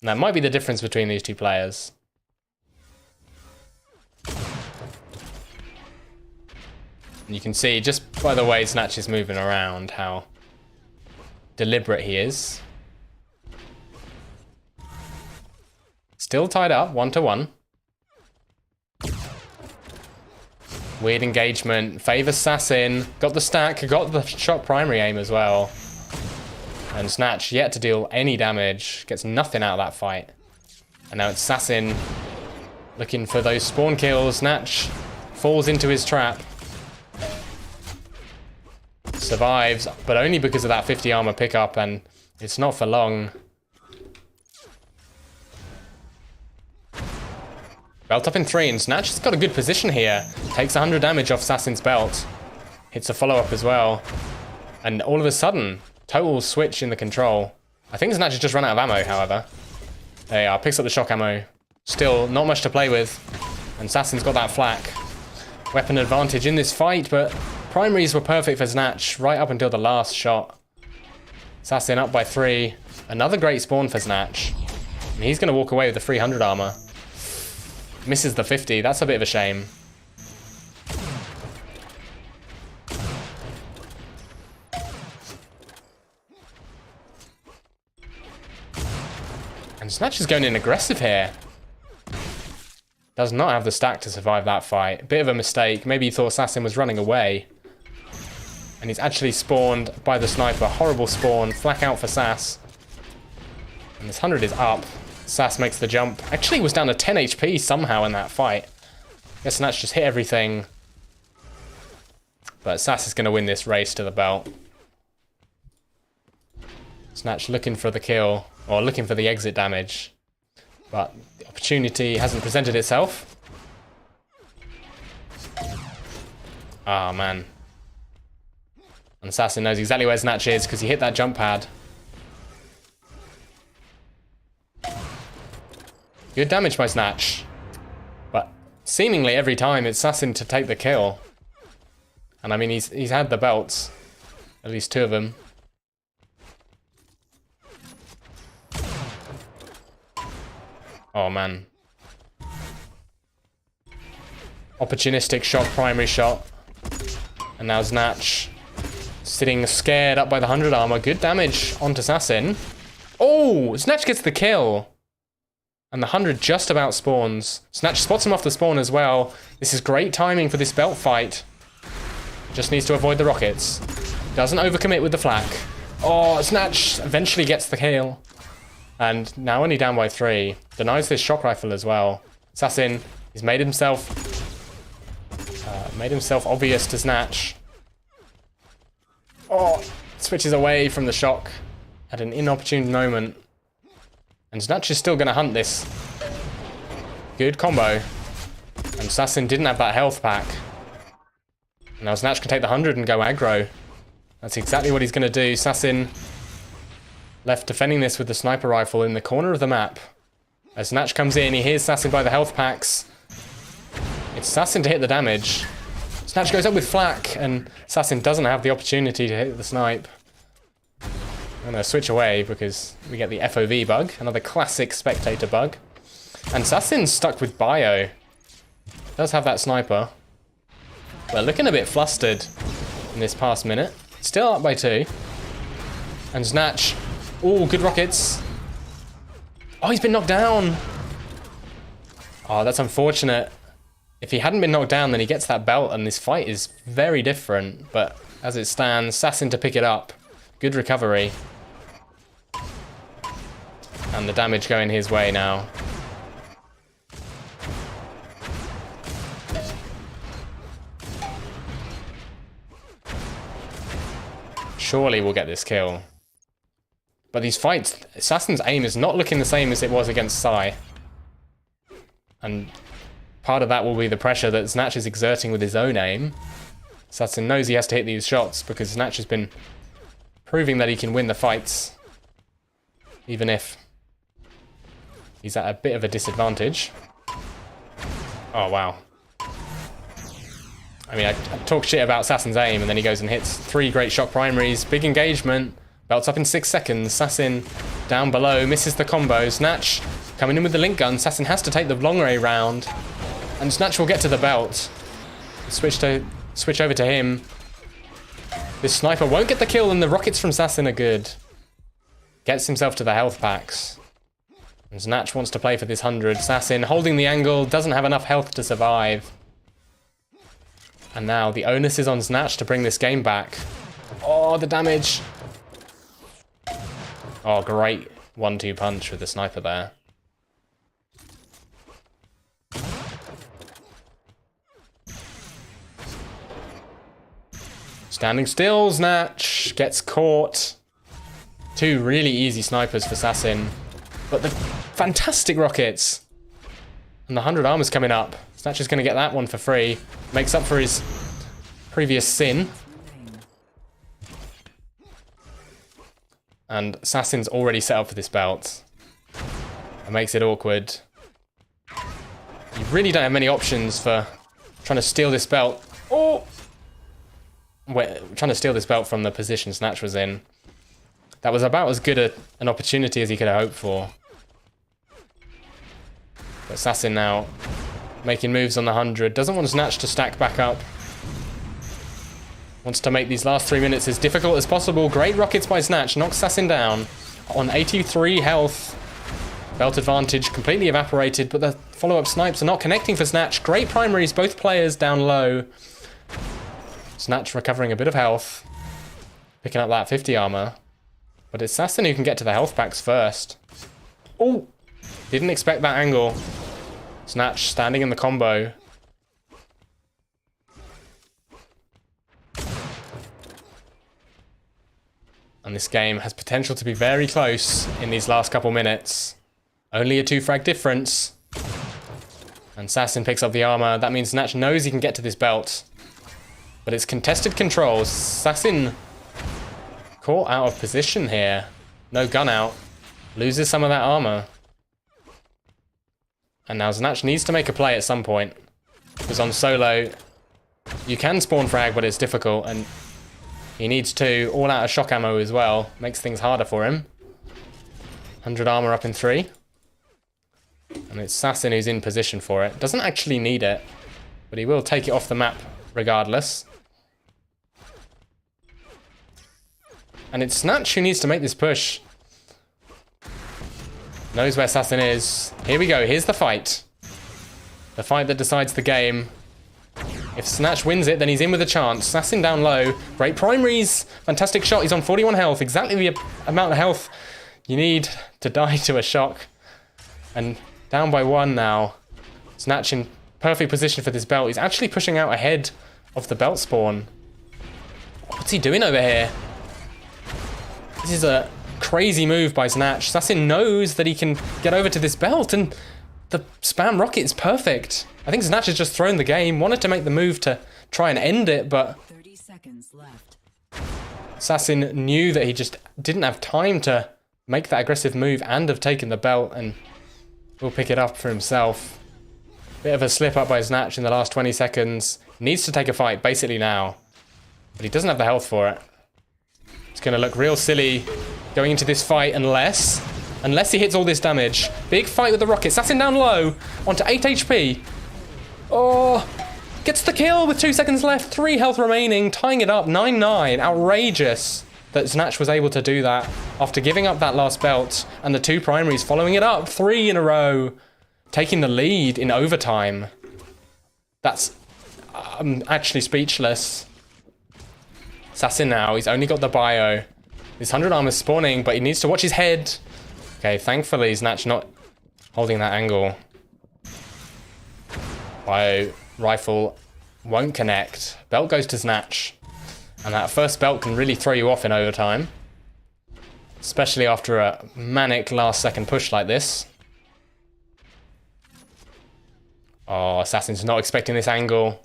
And that might be the difference between these two players. And you can see just by the way Snatch is moving around how deliberate he is. Still tied up, 1-1. Weird engagement, favors Assassin, got the stack, got the shot primary aim as well. And Snatch yet to deal any damage, gets nothing out of that fight. And now it's Assassin looking for those spawn kills. Snatch falls into his trap. Survives, but only because of that 50 armor pickup, and it's not for long. Belt up in 3, and Snatch has got a good position here. Takes 100 damage off Assassin's belt. Hits a follow-up as well. And all of a sudden, total switch in the control. I think Snatch has just run out of ammo, however. There you are, picks up the shock ammo. Still, not much to play with. And Assassin's got that flak. Weapon advantage in this fight, but primaries were perfect for Snatch right up until the last shot. Assassin up by 3. Another great spawn for Snatch. And he's going to walk away with the 300 armor. Misses the 50. That's a bit of a shame. And Snatch is going in aggressive here. Does not have the stack to survive that fight. Bit of a mistake. Maybe he thought Assassin was running away. And he's actually spawned by the sniper. Horrible spawn. Flak out for Sass. And this 100 is up. Sass makes the jump. Actually was down to 10 HP somehow in that fight. Guess Snatch just hit everything. But Sass is going to win this race to the belt. Snatch looking for the kill. Or looking for the exit damage. But the opportunity hasn't presented itself. Ah, man. And Assassin knows exactly where Snatch is because he hit that jump pad. Good damage by Snatch. But seemingly every time it's Assassin to take the kill. And I mean, he's had the belts. At least 2 of them. Oh, man. Opportunistic shot, primary shot. And now Snatch sitting scared up by the 100 armor. Good damage onto Assassin. Oh, Snatch gets the kill. And the 100 just about spawns. Snatch spots him off the spawn as well. This is great timing for this belt fight. Just needs to avoid the rockets. Doesn't overcommit with the flak. Oh, Snatch eventually gets the kill. And now only down by 3. Denies this shock rifle as well. Assassin, he's made himself obvious to Snatch. Oh, switches away from the shock at an inopportune moment. And Snatch is still going to hunt this. Good combo. And Assassin didn't have that health pack. Now Snatch can take the 100 and go aggro. That's exactly what he's going to do. Assassin left defending this with the sniper rifle in the corner of the map. As Snatch comes in, he hears Assassin by the health packs. It's Assassin to hit the damage. Snatch goes up with flak, and Assassin doesn't have the opportunity to hit the snipe. I'm going to switch away because we get the FOV bug, another classic spectator bug. And Assassin's stuck with bio. Does have that sniper. We're looking a bit flustered in this past minute. Still up by 2. And Snatch. Oh, good rockets. Oh, he's been knocked down. Oh, that's unfortunate. If he hadn't been knocked down, then he gets that belt, and this fight is very different. But as it stands, Assassin to pick it up. Good recovery. And the damage going his way now. Surely we'll get this kill. But these fights, Assassin's aim is not looking the same as it was against Psy. And part of that will be the pressure that Snatch is exerting with his own aim. Assassin knows he has to hit these shots because Snatch has been proving that he can win the fights. Even if he's at a bit of a disadvantage. Oh, wow. I mean, I talk shit about Assassin's aim, and then he goes and hits 3 great shock primaries. Big engagement. Belts up in 6 seconds. Assassin Down below, misses the combo. Snatch coming in with the link gun. Assassin has to take the long ray round. And Snatch will get to the belt. Switch over to him. This sniper won't get the kill, and the rockets from Assassin are good. Gets himself to the health packs. And Snatch wants to play for this 100. Assassin holding the angle, doesn't have enough health to survive. And now the onus is on Snatch to bring this game back. Oh, the damage. Oh, great 1-2 punch with the sniper there. Standing still, Snatch gets caught. 2 really easy snipers for Assassin. But the fantastic rockets. And the 100 armor's coming up. Snatch is going to get that one for free. Makes up for his previous sin. And Assassin's already set up for this belt. It makes it awkward. You really don't have many options for trying to steal this belt. Oh! Wait, trying to steal this belt from the position Snatch was in. That was about as good an opportunity as he could have hoped for. But Assassin now making moves on the 100. Doesn't want Snatch to stack back up. Wants to make these last 3 minutes as difficult as possible. Great rockets by Snatch. Knocks Assassin down on 83 health. Belt advantage completely evaporated, but the follow-up snipes are not connecting for Snatch. Great primaries, both players down low. Snatch recovering a bit of health. Picking up that 50 armor. But it's Assassin who can get to the health packs first. Oh! Didn't expect that angle. Snatch standing in the combo. And this game has potential to be very close in these last couple minutes. Only a 2 frag difference. And Assassin picks up the armor. That means Snatch knows he can get to this belt. But it's contested controls. Assassin caught out of position here. No gun out. Loses some of that armor. And now Snatch needs to make a play at some point. Because on solo, you can spawn frag, but it's difficult. And he needs to all out of shock ammo as well. Makes things harder for him. 100 armor up in 3. And it's Assassin who's in position for it. Doesn't actually need it. But he will take it off the map regardless. And it's Snatch who needs to make this push. Knows where Assassin is. Here we go. Here's the fight. The fight that decides the game. If Snatch wins it, then he's in with a chance. Assassin down low. Great primaries. Fantastic shot. He's on 41 health. Exactly the amount of health you need to die to a shock. And down by 1 now. Snatch in perfect position for this belt. He's actually pushing out ahead of the belt spawn. What's he doing over here? This is a crazy move by Snatch. Assassin knows that he can get over to this belt, and the spam rocket is perfect. I think Snatch has just thrown the game, wanted to make the move to try and end it, but 30 seconds left. Assassin knew that he just didn't have time to make that aggressive move and have taken the belt, and will pick it up for himself. Bit of a slip up by Snatch in the last 20 seconds. Needs to take a fight basically now, but he doesn't have the health for it. It's going to look real silly going into this fight unless he hits all this damage. Big fight with the rocket. Assassin down low onto 8 HP. Oh, gets the kill with 2 seconds left. 3 health remaining, tying it up 9-9. Outrageous that Snatch was able to do that after giving up that last belt, and the 2 primaries following it up 3 in a row, taking the lead in overtime. That's I'm actually speechless. Assassin now, he's only got the bio. His 100 armor's spawning, but he needs to watch his head. Okay, thankfully Snatch not holding that angle. Bio rifle won't connect. Belt goes to Snatch. And that first belt can really throw you off in overtime. Especially after a manic last second push like this. Oh, Assassin's not expecting this angle.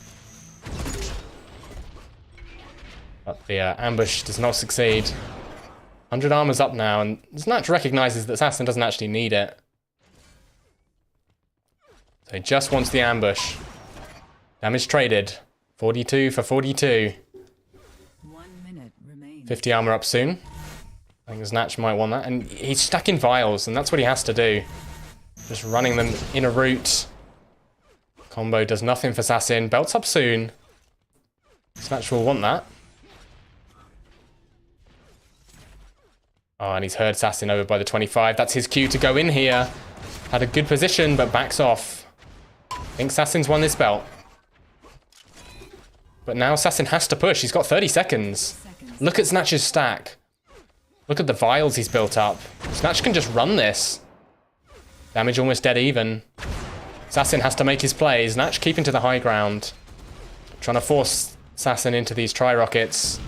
But the ambush does not succeed. 100 armor's up now, and Snatch recognizes that Assassin doesn't actually need it. So he just wants the ambush. Damage traded. 42 for 42. 1 minute remains. 50 armor up soon. I think Snatch might want that. And he's stacking vials, and that's what he has to do. Just running them in a route. Combo does nothing for Assassin. Belt's up soon. Snatch will want that. Oh, and he's heard Assassin over by the 25. That's his cue to go in here. Had a good position, but backs off. I think Assassin's won this belt. But now Assassin has to push. He's got 30 seconds. Look at Snatch's stack. Look at the vials he's built up. Snatch can just run this. Damage almost dead even. Assassin has to make his plays. Snatch keeping to the high ground. Trying to force Assassin into these tri-rockets.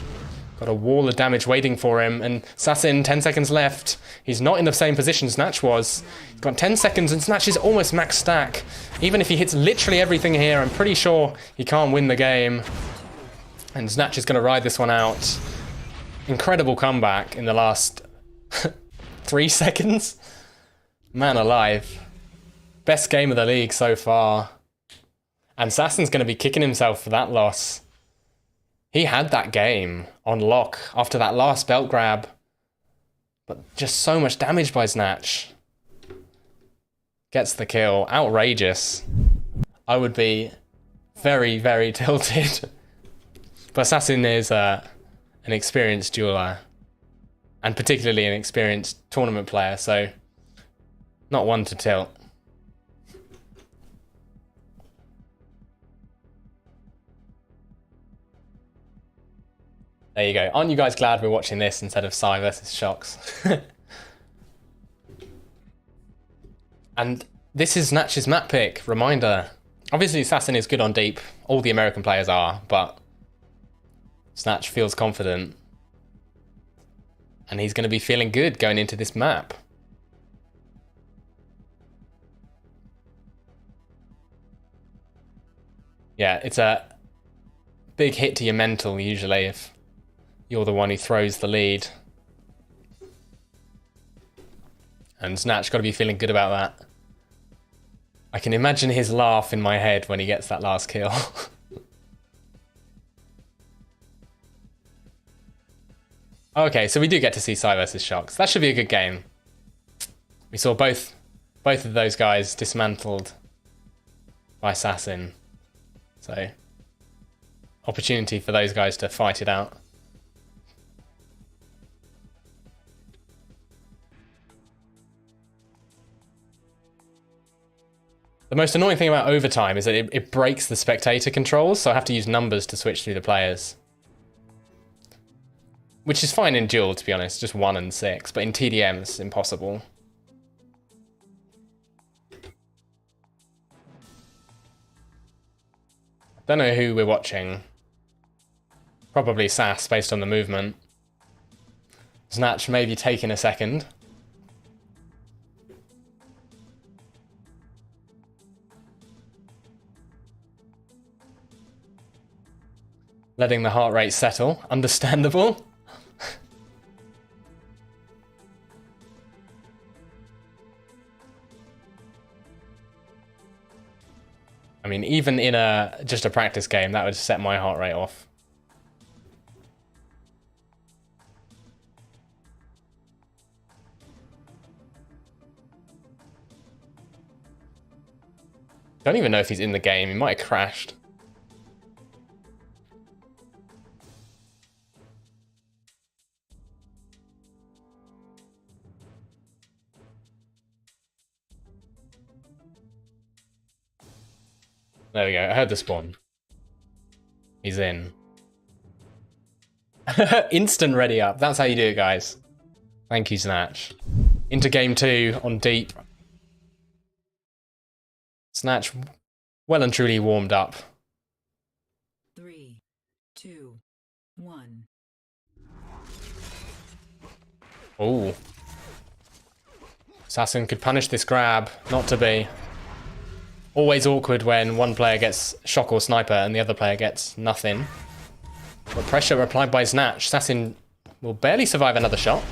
Got a wall of damage waiting for him. And Assassin, 10 seconds left. He's not in the same position Snatch was. He's got 10 seconds and Snatch is almost max stack. Even if he hits literally everything here, I'm pretty sure he can't win the game. And Snatch is going to ride this one out. Incredible comeback in the last 3 seconds. Man alive. Best game of the league so far. And Assassin's going to be kicking himself for that loss. He had that game on lock after that last belt grab. But just so much damage by Snatch. Gets the kill. Outrageous. I would be very, very tilted. But Assassin is an experienced dueler. And particularly an experienced tournament player. So not one to tilt. There you go. Aren't you guys glad we're watching this instead of Psy versus Shocks? And this is Snatch's map pick. Reminder. Obviously Assassin is good on deep. All the American players are, but Snatch feels confident. And he's going to be feeling good going into this map. Yeah, it's a big hit to your mental usually if you're the one who throws the lead. And Snatch got to be feeling good about that. I can imagine his laugh in my head when he gets that last kill. Okay, so we do get to see Psy versus Shocks. That should be a good game. We saw both of those guys dismantled by Assassin. So, opportunity for those guys to fight it out. The most annoying thing about overtime is that it breaks the spectator controls, so I have to use numbers to switch through the players. Which is fine in Duel, to be honest, just 1 and 6, but in TDM it's impossible. Don't know who we're watching. Probably Sass, based on the movement. Snatch maybe taking a second. Letting the heart rate settle. Understandable. I mean, even in just a practice game, that would set my heart rate off. Don't even know if he's in the game. He might have crashed. There we go. I heard the spawn. He's in. Instant ready up. That's how you do it, guys. Thank you, Snatch. Into game 2 on deep. Snatch well and truly warmed up. 3, 2, 1. Oh. Assassin could punish this grab. Not to be. Always awkward when one player gets shock or sniper and the other player gets nothing. But pressure applied by Snatch. Assassin will barely survive another shot.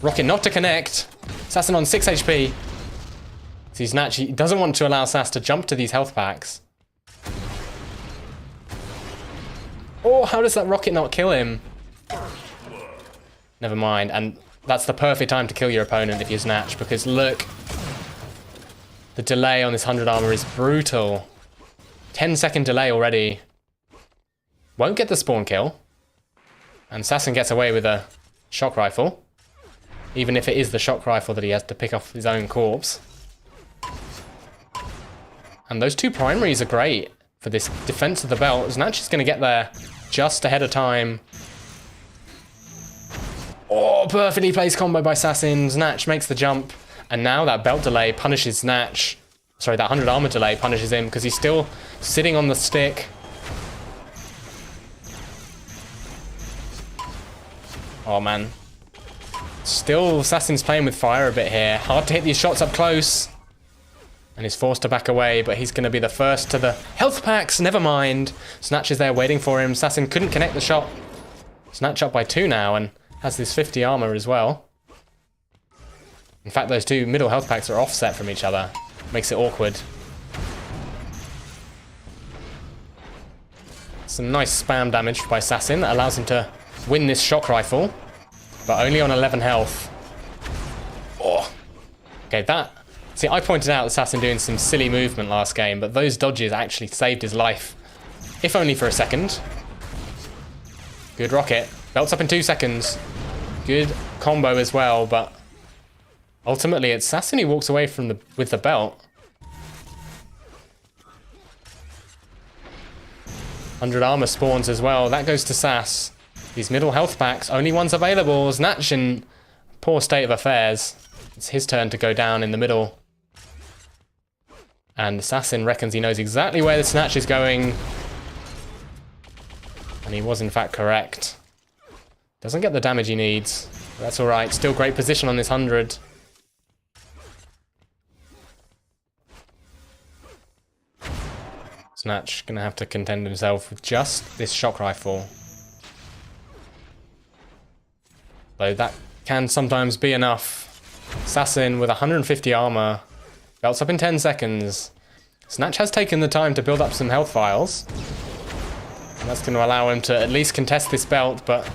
Rocket not to connect. Assassin on 6 HP. See, Snatch, he doesn't want to allow Sass to jump to these health packs. Oh, how does that rocket not kill him? Never mind. And that's the perfect time to kill your opponent if you Snatch, because look, the delay on this 100 armor is brutal. 10-second delay already. Won't get the spawn kill. And Assassin gets away with a shock rifle. Even if it is the shock rifle that he has to pick off his own corpse. And those 2 primaries are great for this defense of the belt. Snatch is going to get there just ahead of time. Oh, perfectly placed combo by Assassin. Snatch makes the jump. And now that belt delay punishes Snatch. Sorry, that 100 armor delay punishes him because he's still sitting on the stick. Oh, man. Still, Assassin's playing with fire a bit here. Hard to hit these shots up close. And he's forced to back away, but he's going to be the first to the health packs. Never mind. Snatch is there waiting for him. Assassin couldn't connect the shot. Snatch up by 2 now and has this 50 armor as well. In fact, those 2 middle health packs are offset from each other. Makes it awkward. Some nice spam damage by Assassin that allows him to win this shock rifle. But only on 11 health. Oh. Okay, that... See, I pointed out Assassin doing some silly movement last game, but those dodges actually saved his life. If only for a second. Good rocket. Belts up in 2 seconds. Good combo as well, but... ultimately, it's Assassin who walks away from with the belt. 100 armor spawns as well. That goes to Sass. These middle health packs, only one's available. Snatch in poor state of affairs. It's his turn to go down in the middle. And Assassin reckons he knows exactly where the Snatch is going. And he was in fact correct. Doesn't get the damage he needs. But that's alright. Still great position on this 100. Snatch gonna have to contend himself with just this shock rifle. Though that can sometimes be enough. Assassin with 150 armor. Belts up in 10 seconds. Snatch has taken the time to build up some health files. And that's going to allow him to at least contest this belt, but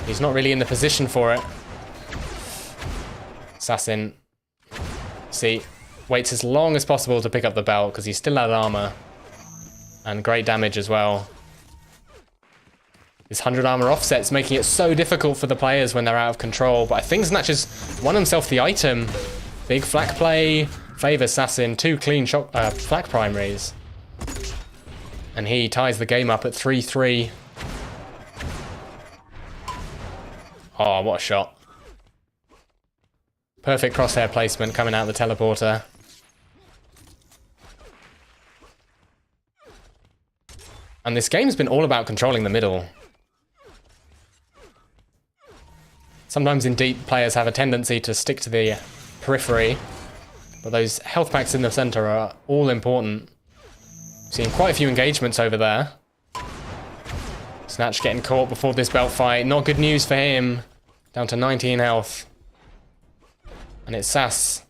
he's not really in the position for it. Assassin, see, waits as long as possible to pick up the belt because he's still out of armor. And great damage as well. This 100 armor offset's making it so difficult for the players when they're out of control, but I think Snatch has won himself the item. Big flak play, favours Assassin, 2 clean shot, flak primaries. And he ties the game up at 3-3. Oh, what a shot. Perfect crosshair placement coming out of the teleporter. And this game's been all about controlling the middle. Sometimes in deep, players have a tendency to stick to the periphery, but those health packs in the center are all important. Seeing quite a few engagements over there. Snatch getting caught before this belt fight. Not good news for him. Down to 19 health. And it's Sass.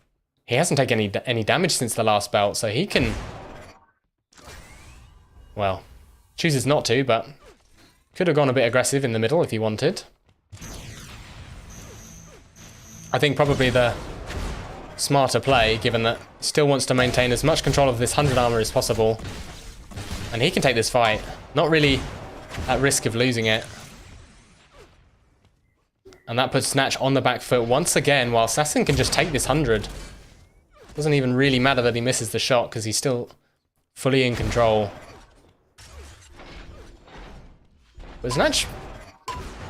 He hasn't taken any damage since the last belt, so he can... well, chooses not to, but could have gone a bit aggressive in the middle if he wanted. I think probably the smarter play, given that he still wants to maintain as much control of this 100 armor as possible. And he can take this fight, not really at risk of losing it. And that puts Snatch on the back foot once again, while Assassin can just take this 100. Doesn't even really matter that he misses the shot, because he's still fully in control. But Snatch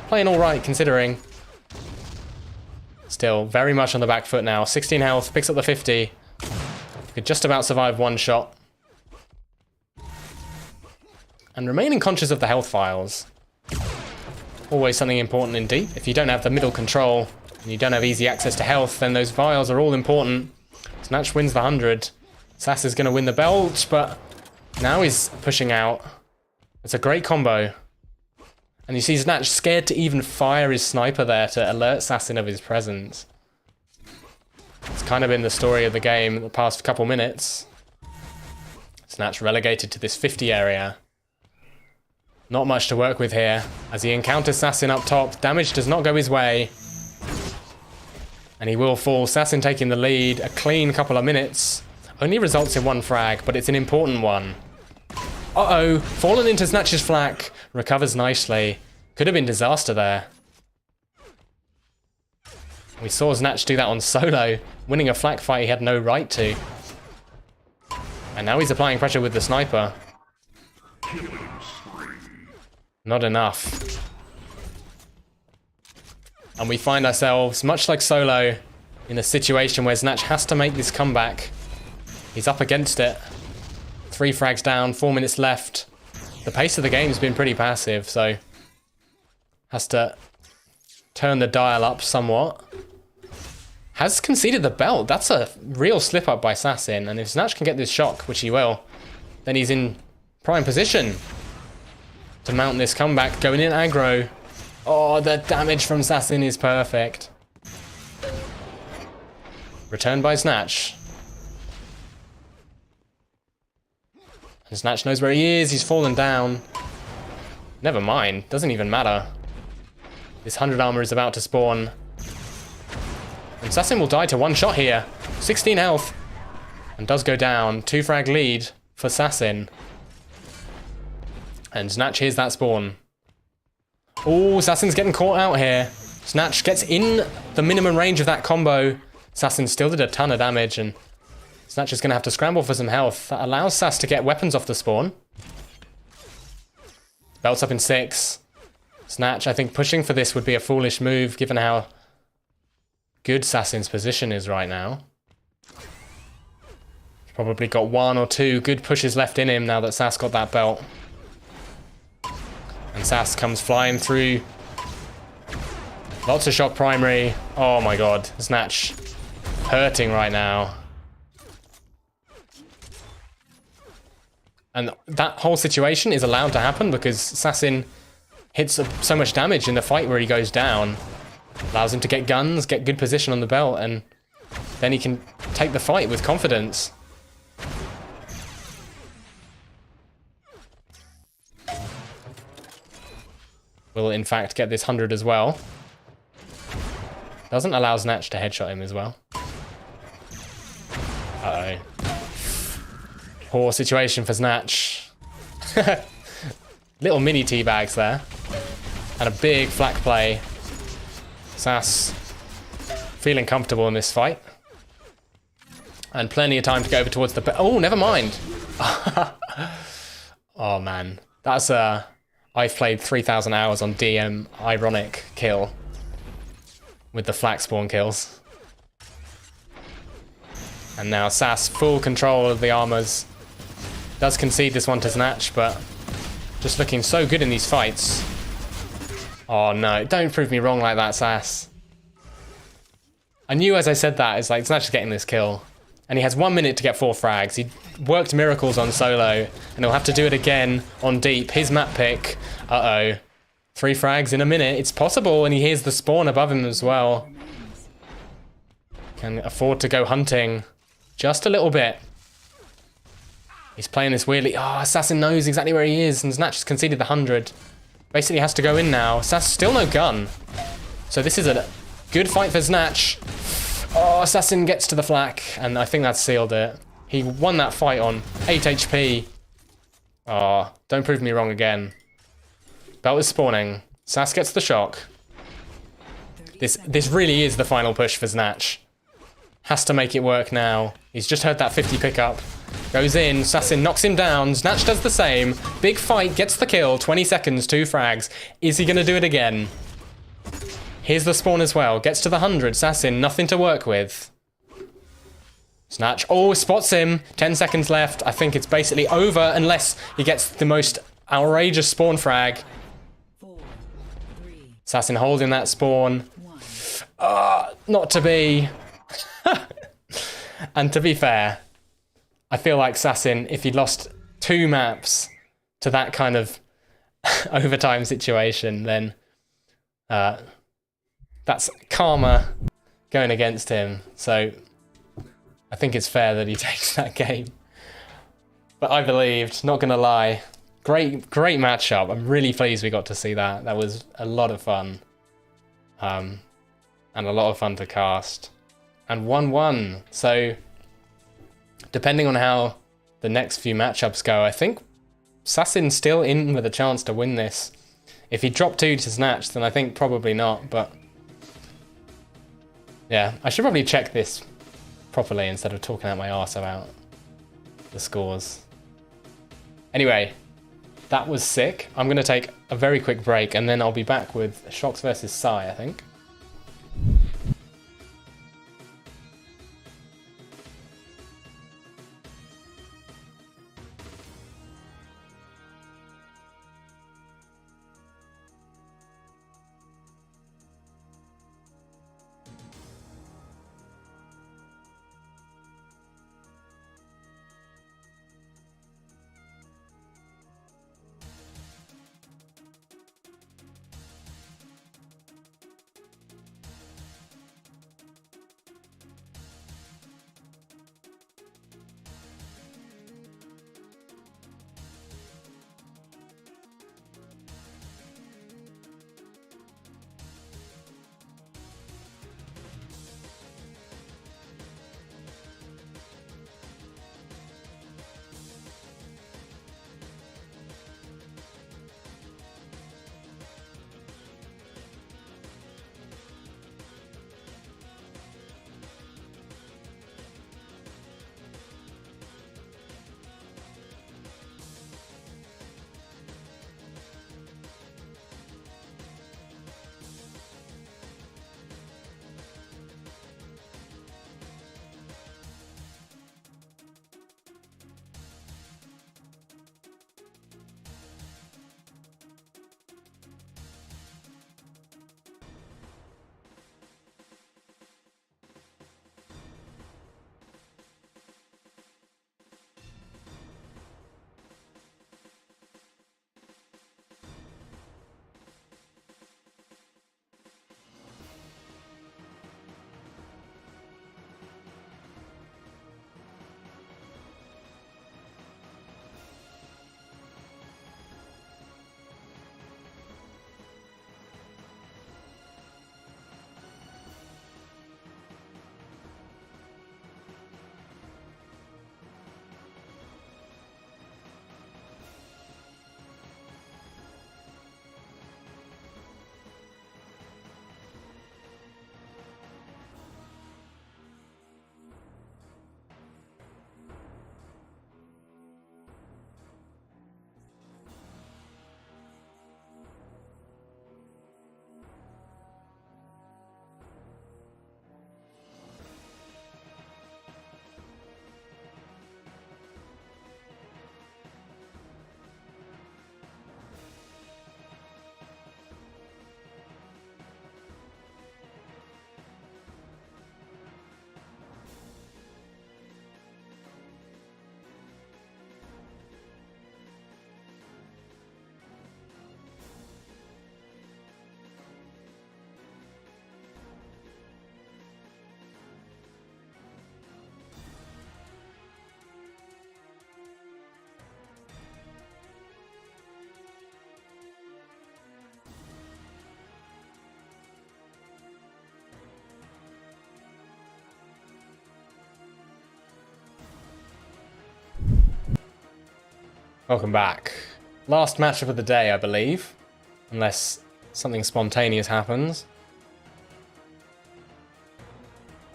playing alright, considering. Still very much on the back foot now. 16 health, picks up the 50. Could just about survive one shot. And remaining conscious of the health files. Always something important in deep. If you don't have the middle control, and you don't have easy access to health, then those vials are all important. Snatch wins the 100. Sass is going to win the belt, but now he's pushing out. It's a great combo. And you see Snatch scared to even fire his sniper there to alert Assassin of his presence. It's kind of been the story of the game the past couple minutes. Snatch relegated to this 50 area. Not much to work with here. As he encounters Assassin up top, damage does not go his way. And he will fall. Assassin taking the lead. A clean couple of minutes. Only results in 1 frag, but it's an important one. Uh-oh. Fallen into Snatch's flak. Recovers nicely. Could have been disaster there. We saw Snatch do that on solo. Winning a flak fight he had no right to. And now he's applying pressure with the sniper. Not enough. And we find ourselves, much like solo, in a situation where Snatch has to make this comeback. He's up against it. 3 frags down, 4 minutes left. The pace of the game's been pretty passive, so has to turn the dial up somewhat. Has conceded the belt. That's a real slip up by Assassin, and if Snatch can get this shock, which he will, then he's in prime position to mount this comeback, going in aggro. Oh, the damage from Assassin is perfect. Returned by Snatch. And Snatch knows where he is. He's fallen down. Never mind. Doesn't even matter. This 100 armor is about to spawn. And Assassin will die to 1 shot here. 16 health. And does go down. 2 frag lead for Assassin. And Snatch hears that spawn. Oh, Assassin's getting caught out here. Snatch gets in the minimum range of that combo. Assassin still did a ton of damage, and Snatch is going to have to scramble for some health. That allows Sass to get weapons off the spawn. Belt's up in 6. Snatch, I think pushing for this would be a foolish move, given how good Assassin's position is right now. Probably got 1 or 2 good pushes left in him now that Sass got that belt. And Sass comes flying through. Lots of shock primary. Oh my god. Snatch hurting right now. And that whole situation is allowed to happen because Assassin hits so much damage in the fight where he goes down. Allows him to get guns, get good position on the belt, and then he can take the fight with confidence. Will in fact get this 100 as well. Doesn't allow Snatch to headshot him as well. Uh-oh. Poor situation for Snatch. Little mini teabags there. And a big flak play. Sass feeling comfortable in this fight. And plenty of time to go over towards the... Oh, never mind. Oh, man. That's a... I've played 3,000 hours on DM ironic kill. With the flak spawn kills. And now Sass full control of the armors. Does concede this one to Snatch, but just looking so good in these fights. Oh no, don't prove me wrong like that, Sass. I knew as I said that, it's like Snatch is getting this kill. And he has 1 minute to get 4 frags. He worked miracles on solo, and he'll have to do it again on deep. His map pick. Uh-oh. 3 frags in a minute. It's possible, and he hears the spawn above him as well. Can afford to go hunting just a little bit. He's playing this weirdly. Oh, Assassin knows exactly where he is, and Snatch has conceded the 100. Basically has to go in now. Sass still no gun. So this is a good fight for Snatch. Oh, Assassin gets to the flak, and I think that sealed it. He won that fight on 8 HP. Oh, don't prove me wrong again. Belt is spawning. Sass gets the shock. This really is the final push for Snatch. Has to make it work now. He's just heard that 50 pickup. Goes in, Assassin knocks him down, Snatch does the same. Big fight, gets the kill, 20 seconds, 2 frags. Is he gonna do it again? Here's the spawn as well, gets to the 100, Assassin, nothing to work with. Snatch, oh, spots him, 10 seconds left. I think it's basically over unless he gets the most outrageous spawn frag. 4, 3, Assassin holding that spawn. 1. Not to be. And to be fair, I feel like Assassin, if he lost 2 maps to that kind of overtime situation, then that's karma going against him. So I think it's fair that he takes that game. But I believed, not gonna lie. Great matchup. I'm really pleased we got to see that. That was a lot of fun. and a lot of fun to cast. And 1-1. So, depending on how the next few matchups go, I think Sassin's still in with a chance to win this. If he dropped 2 to Snatch, then I think probably not, but... yeah, I should probably check this properly instead of talking out my arse about the scores. Anyway, that was sick. I'm going to take a very quick break, and then I'll be back with Shox versus Sai, I think. Welcome back. Last matchup of the day, I believe. Unless something spontaneous happens.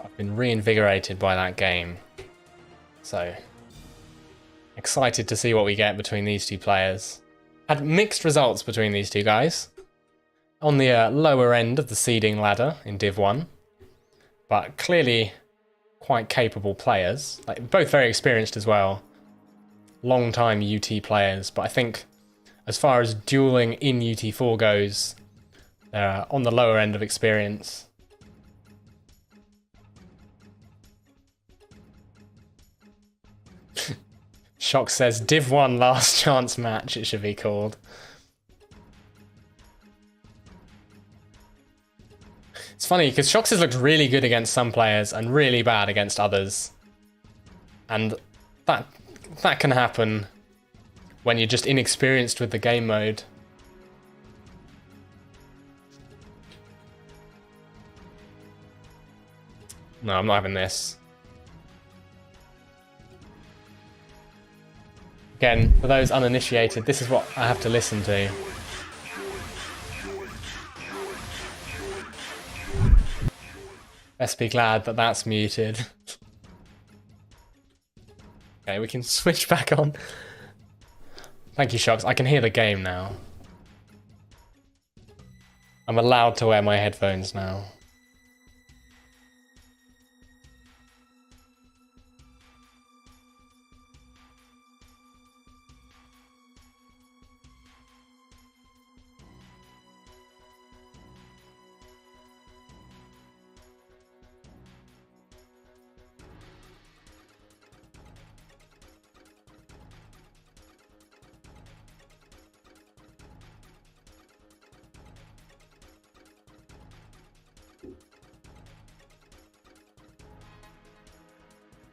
I've been reinvigorated by that game. So, excited to see what we get between these two players. Had mixed results between these two guys. On the lower end of the seeding ladder in Div 1. But clearly quite capable players. Like, both very experienced as well. Long-time UT players, but I think as far as dueling in UT4 goes, they're on the lower end of experience. Shock says Div 1 last chance match, it should be called. It's funny because Shox has looked really good against some players and really bad against others. And that can happen when you're just inexperienced with the game mode. No, I'm not having this. Again, for those uninitiated, this is what I have to listen to. Best be glad that that's muted. Okay, we can switch back on. Thank you, Shocks. I can hear the game now. I'm allowed to wear my headphones now.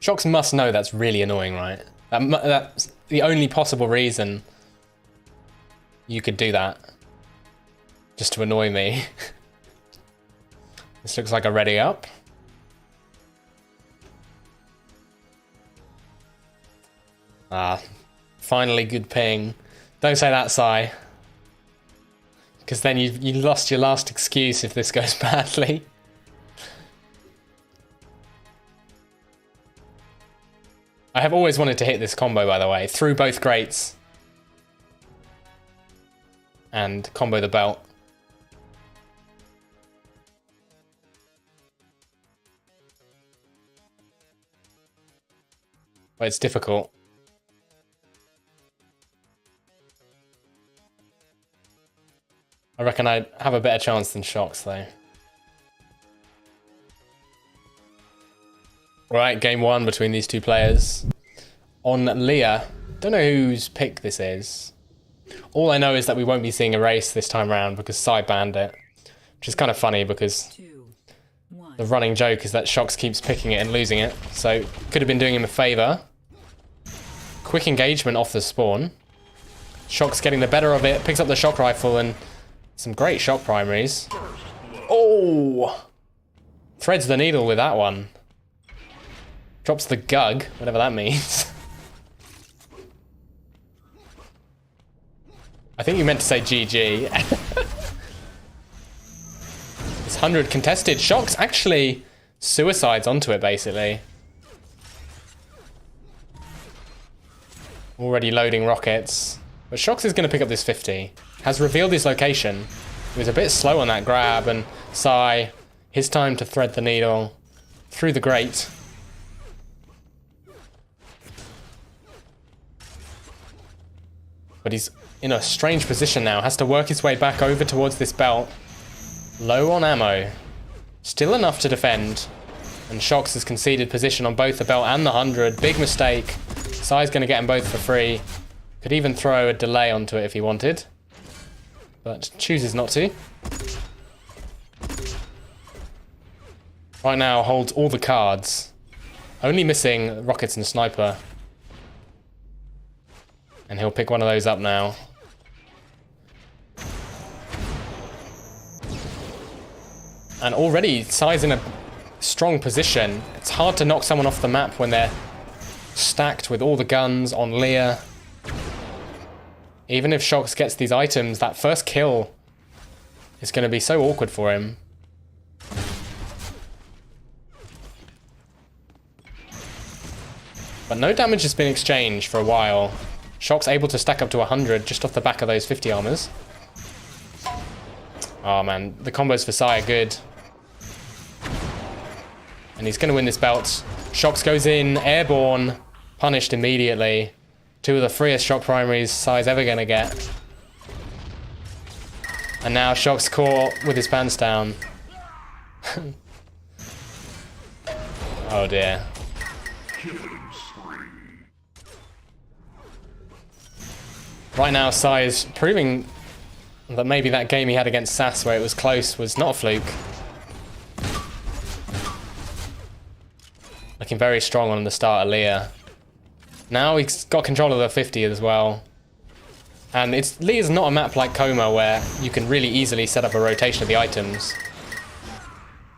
Shocks must know that's really annoying, right? That's the only possible reason you could do that. Just to annoy me. This looks like a ready up. Ah, finally good ping. Don't say that, Sai. Because then you lost your last excuse if this goes badly. I have always wanted to hit this combo, by the way, through both grates. And combo the belt. But it's difficult. I reckon I have a better chance than Shocks, though. Right, game one between these two players. On Leah, don't know whose pick this is. All I know is that we won't be seeing a race this time around because Sai banned it. Which is kind of funny because the running joke is that Shocks keeps picking it and losing it. So, could have been doing him a favour. Quick engagement off the spawn. Shocks getting the better of it, picks up the shock rifle and some great shock primaries. Oh! Threads the needle with that one. Drops the gug, whatever that means. I think you meant to say GG. It's 100 contested. Shocks actually suicides onto it, basically. Already loading rockets. But Shocks is going to pick up this 50. Has revealed his location. He was a bit slow on that grab, and Sai, his time to thread the needle through the grate. But he's in a strange position now. Has to work his way back over towards this belt. Low on ammo. Still enough to defend. And Shocks has conceded position on both the belt and the 100. Big mistake. Sai's going to get them both for free. Could even throw a delay onto it if he wanted. But chooses not to. Right now holds all the cards. Only missing rockets and sniper. And he'll pick one of those up now. And already Sai's in a strong position. It's hard to knock someone off the map when they're stacked with all the guns on Leah. Even if Shocks gets these items, that first kill is going to be so awkward for him. But no damage has been exchanged for a while. Shocks able to stack up to 100 just off the back of those 50 armors. Oh man, the combos for Sai are good. And he's going to win this belt. Shocks goes in, airborne, punished immediately. Two of the freest shock primaries Sai's ever going to get. And now Shocks caught with his pants down. Oh dear. Right now, Sai is proving that maybe that game he had against Sass where it was close was not a fluke. Looking very strong on the start of Leah. Now he's got control of the 50 as well. And Leah's not a map like Coma where you can really easily set up a rotation of the items.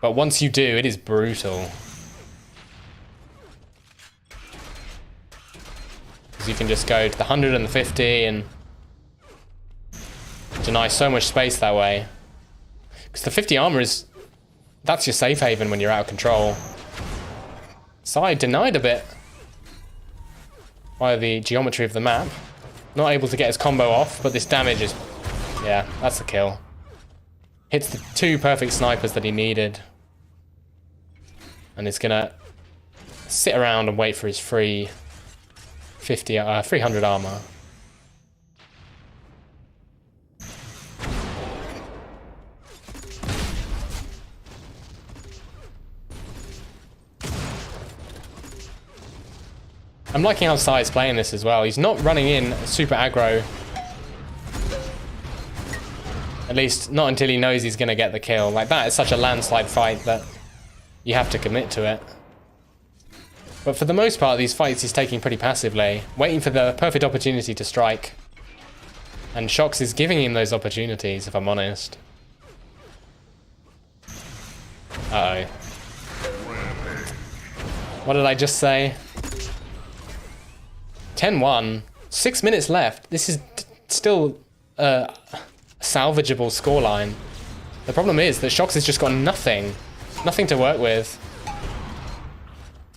But once you do, it is brutal. Because you can just go to the 100 and the 50 and deny so much space that way. Because the 50 armor is... That's your safe haven when you're out of control. Sai denied a bit by the geometry of the map. Not able to get his combo off, but this damage is... Yeah, that's the kill. Hits the 2 perfect snipers that he needed. And it's gonna sit around and wait for his free 300 armor. I'm liking how Sai is playing this as well. He's not running in super aggro. At least not until he knows he's going to get the kill. Like, that is such a landslide fight that you have to commit to it. But for the most part, these fights he's taking pretty passively, waiting for the perfect opportunity to strike. And Shox is giving him those opportunities, if I'm honest. Uh-oh. What did I just say? 10-1. 6 minutes left. This is still a salvageable scoreline. The problem is that Shox has just got nothing. Nothing to work with.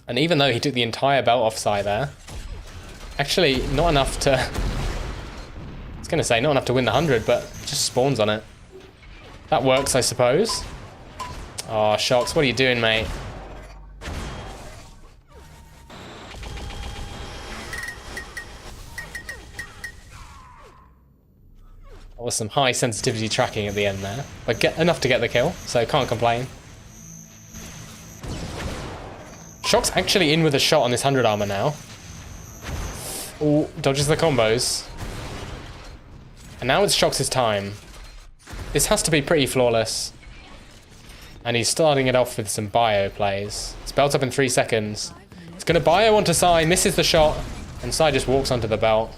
And even though he took the entire belt off Sai there, actually not enough to... I was going to say not enough to win the 100, but just spawns on it. That works, I suppose. Oh, Shox, what are you doing, mate? That was some high sensitivity tracking at the end there, but enough to get the kill, so can't complain. Shox actually in with a shot on this 100 armor now. Ooh, dodges the combos. And now it's Shox's time. This has to be pretty flawless. And he's starting it off with some bio plays. It's belt up in 3 seconds. It's going to bio onto Sai, misses the shot, and Sai just walks onto the belt.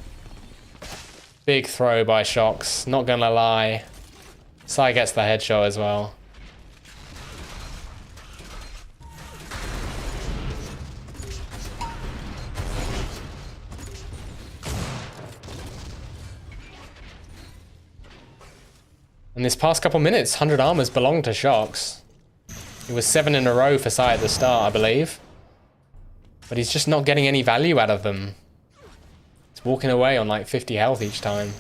Big throw by Shox, not gonna lie. Sai gets the headshot as well. In this past couple minutes, 100 armors belonged to Shox. It was 7 in a row for Sai at the start, I believe. But he's just not getting any value out of them. It's walking away on like 50 health each time.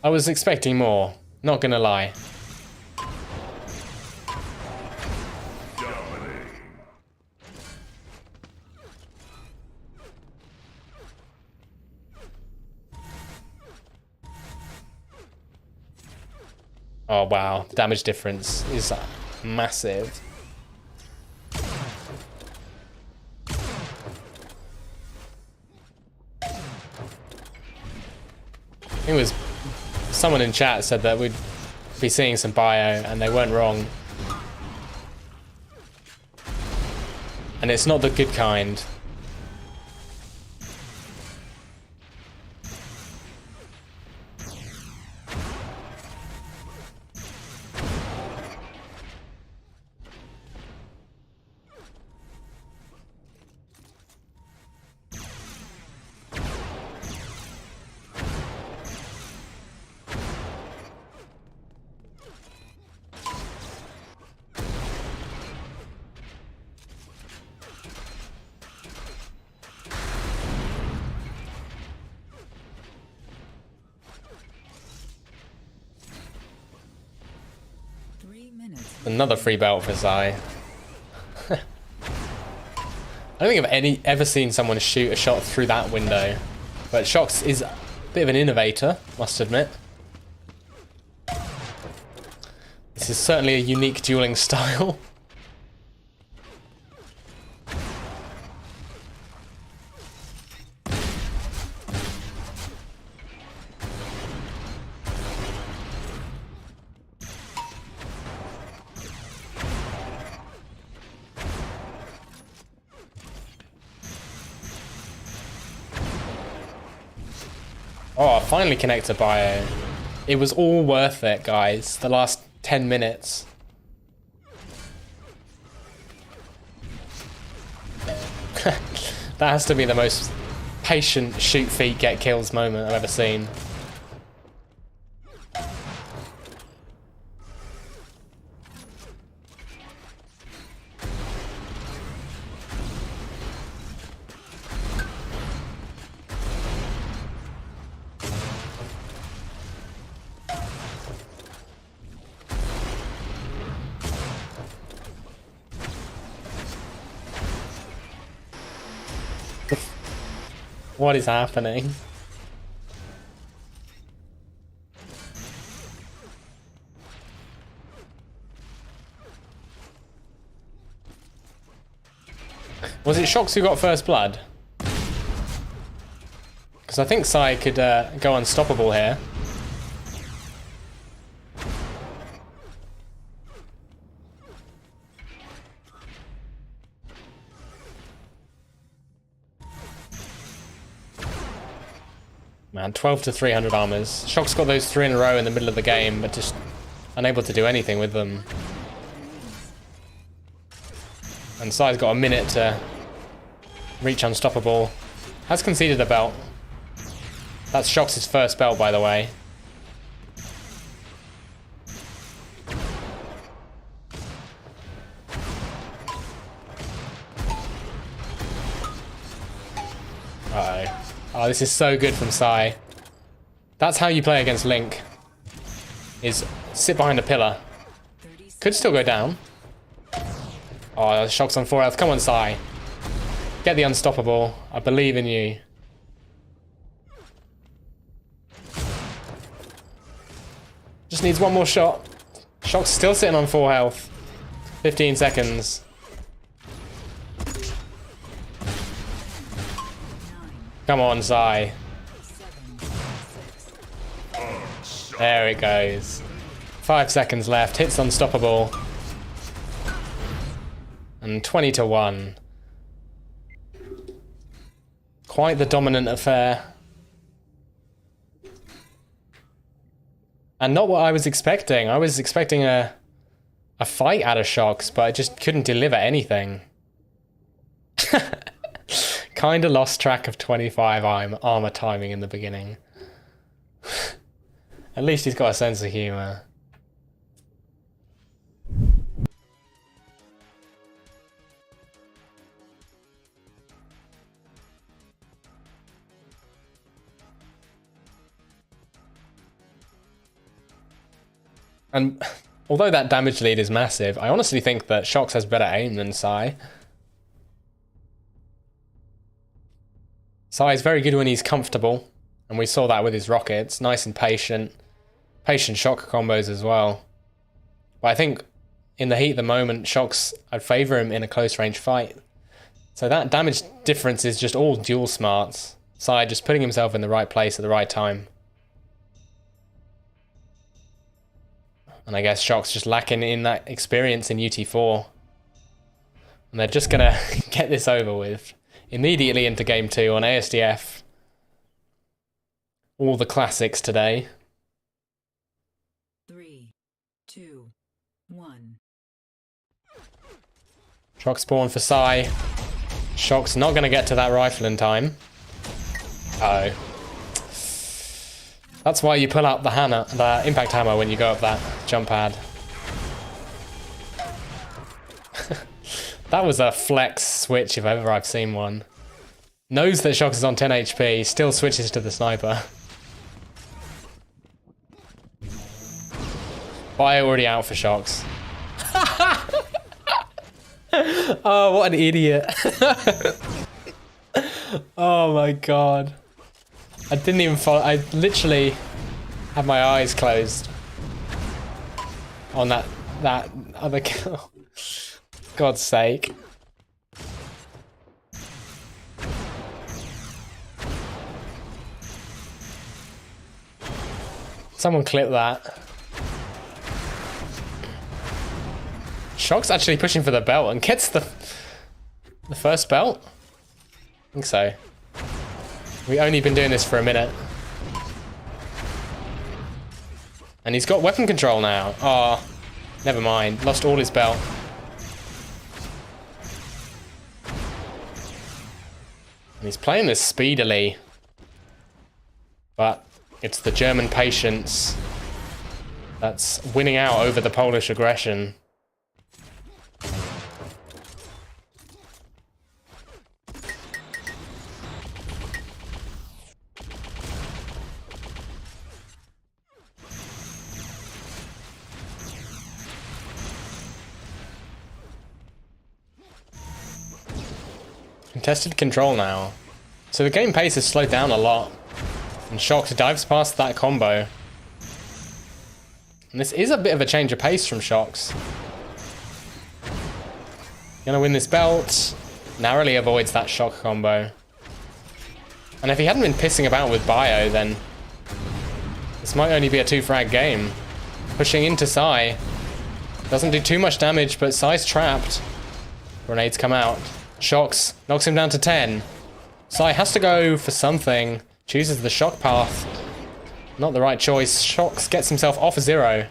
I was expecting more, not gonna lie. Oh wow, the damage difference is massive. It was someone in chat said that we'd be seeing some bio, and they weren't wrong. And it's not the good kind. Another free belt for Sai. I don't think I've ever seen someone shoot a shot through that window. But Shox is a bit of an innovator, must admit. This is certainly a unique dueling style. Oh, I finally connect a bio. It was all worth it, guys. The last 10 minutes. That has to be the most patient shoot feet get kills moment I've ever seen. What is happening? Was it Shox who got first blood? Because I think Sai could go unstoppable here. Man, 12 to 300 armors. Shox got those 3 in a row in the middle of the game, but just unable to do anything with them. And Sai's got a minute to reach unstoppable. Has conceded a belt. That's Shox's first belt, by the way. Uh-oh. Oh, this is so good from Sai. That's how you play against Link. Is sit behind a pillar. Could still go down. Oh, Shox on 4 health. Come on, Sai. Get the unstoppable. I believe in you. Just needs one more shot. Shox still sitting on 4 health. 15 seconds. Come on, Sai. There it goes. 5 seconds left. Hits unstoppable. And 20 to 1. Quite the dominant affair. And not what I was expecting. I was expecting a fight out of Shox, but I just couldn't deliver anything. Kinda lost track of 25 armor timing in the beginning. At least he's got a sense of humor. And although that damage lead is massive, I honestly think that Shox has better aim than Sai. Sai is very good when he's comfortable, and we saw that with his rockets. Nice and patient. Patient shock combos as well. But I think in the heat of the moment, Shox, I'd favour him in a close range fight. So that damage difference is just all duel smarts. Sai just putting himself in the right place at the right time. And I guess Shox just lacking in that experience in UT4. And they're just going to get this over with. Immediately into game 2 on ASDF. All the classics today. 3, 2, 1. Shock spawn for Sai. Shock's not going to get to that rifle in time. Uh oh. That's why you pull out the impact hammer when you go up that jump pad. That was a flex switch if ever I've seen one. Knows that Shox is on 10 HP, still switches to the sniper. Fire already out for Shox. Oh, what an idiot. Oh my god. I didn't even follow. I literally had my eyes closed on that other kill. God's sake. Someone clip that. Shock's actually pushing for the belt and gets the first belt? I think so. We've only been doing this for a minute. And he's got weapon control now. Oh, never mind. Lost all his belt. He's playing this speedily. But it's the German patience that's winning out over the Polish aggression. Contested control now. So the game pace has slowed down a lot. And Shox dives past that combo. And this is a bit of a change of pace from Shox. Gonna win this belt. Narrowly avoids that shock combo. And if he hadn't been pissing about with Bio, then this might only be a 2-frag game. Pushing into Sai. Doesn't do too much damage, but Sai's trapped. Grenades come out. Shox knocks him down to 10. Sai has to go for something. Chooses the shock path. Not the right choice. Shox gets himself off a 0.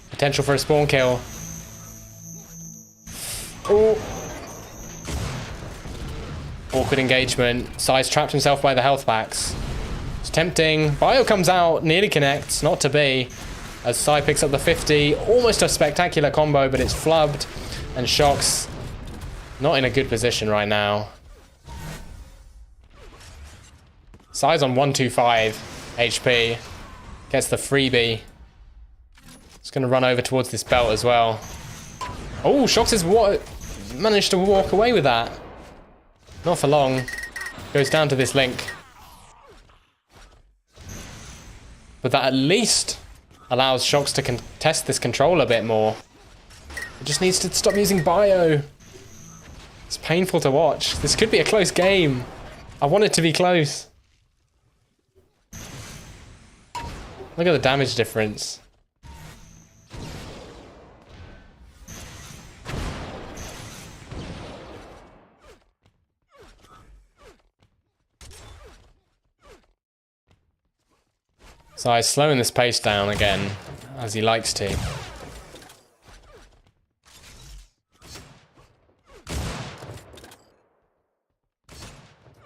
Potential for a spawn kill. Oh. Awkward engagement. Sai's trapped himself by the health packs. It's tempting. Bio comes out, nearly connects, not to be. As Sai picks up the 50. Almost a spectacular combo, but it's flubbed. And Shox not in a good position right now. Sai's on 125 HP. Gets the freebie. It's going to run over towards this belt as well. Oh, Shox has managed to walk away with that. Not for long. Goes down to this link. But that at least allows Shox to contest this control a bit more. It just needs to stop using Bio. It's painful to watch. This could be a close game. I want it to be close. Look at the damage difference. So he's slowing this pace down again, as he likes to.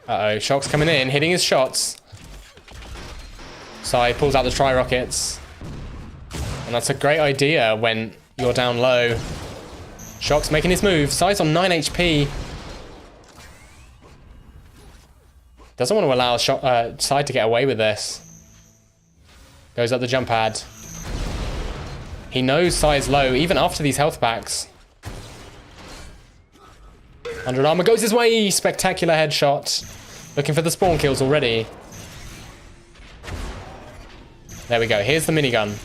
Uh-oh, Shox coming in, hitting his shots. Sai pulls out the tri-rockets. And that's a great idea when you're down low. Shox making his move. Sai's on 9 HP. Doesn't want to allow Sai to get away with this. Goes up the jump pad. He knows Sai's low, even after these health packs. 100 armor goes his way. Spectacular headshot. Looking for the spawn kills already. There we go. Here's the minigun.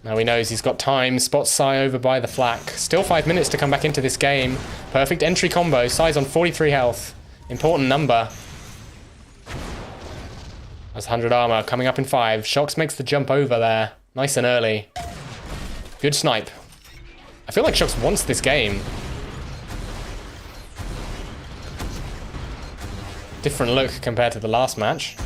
Now he knows he's got time. Spots Sai over by the flak. Still 5 minutes to come back into this game. Perfect entry combo. Sai's on 43 health. Important number. That's 100 armor. Coming up in 5. Shox makes the jump over there. Nice and early. Good snipe. I feel like Shox wants this game. Different look compared to the last match.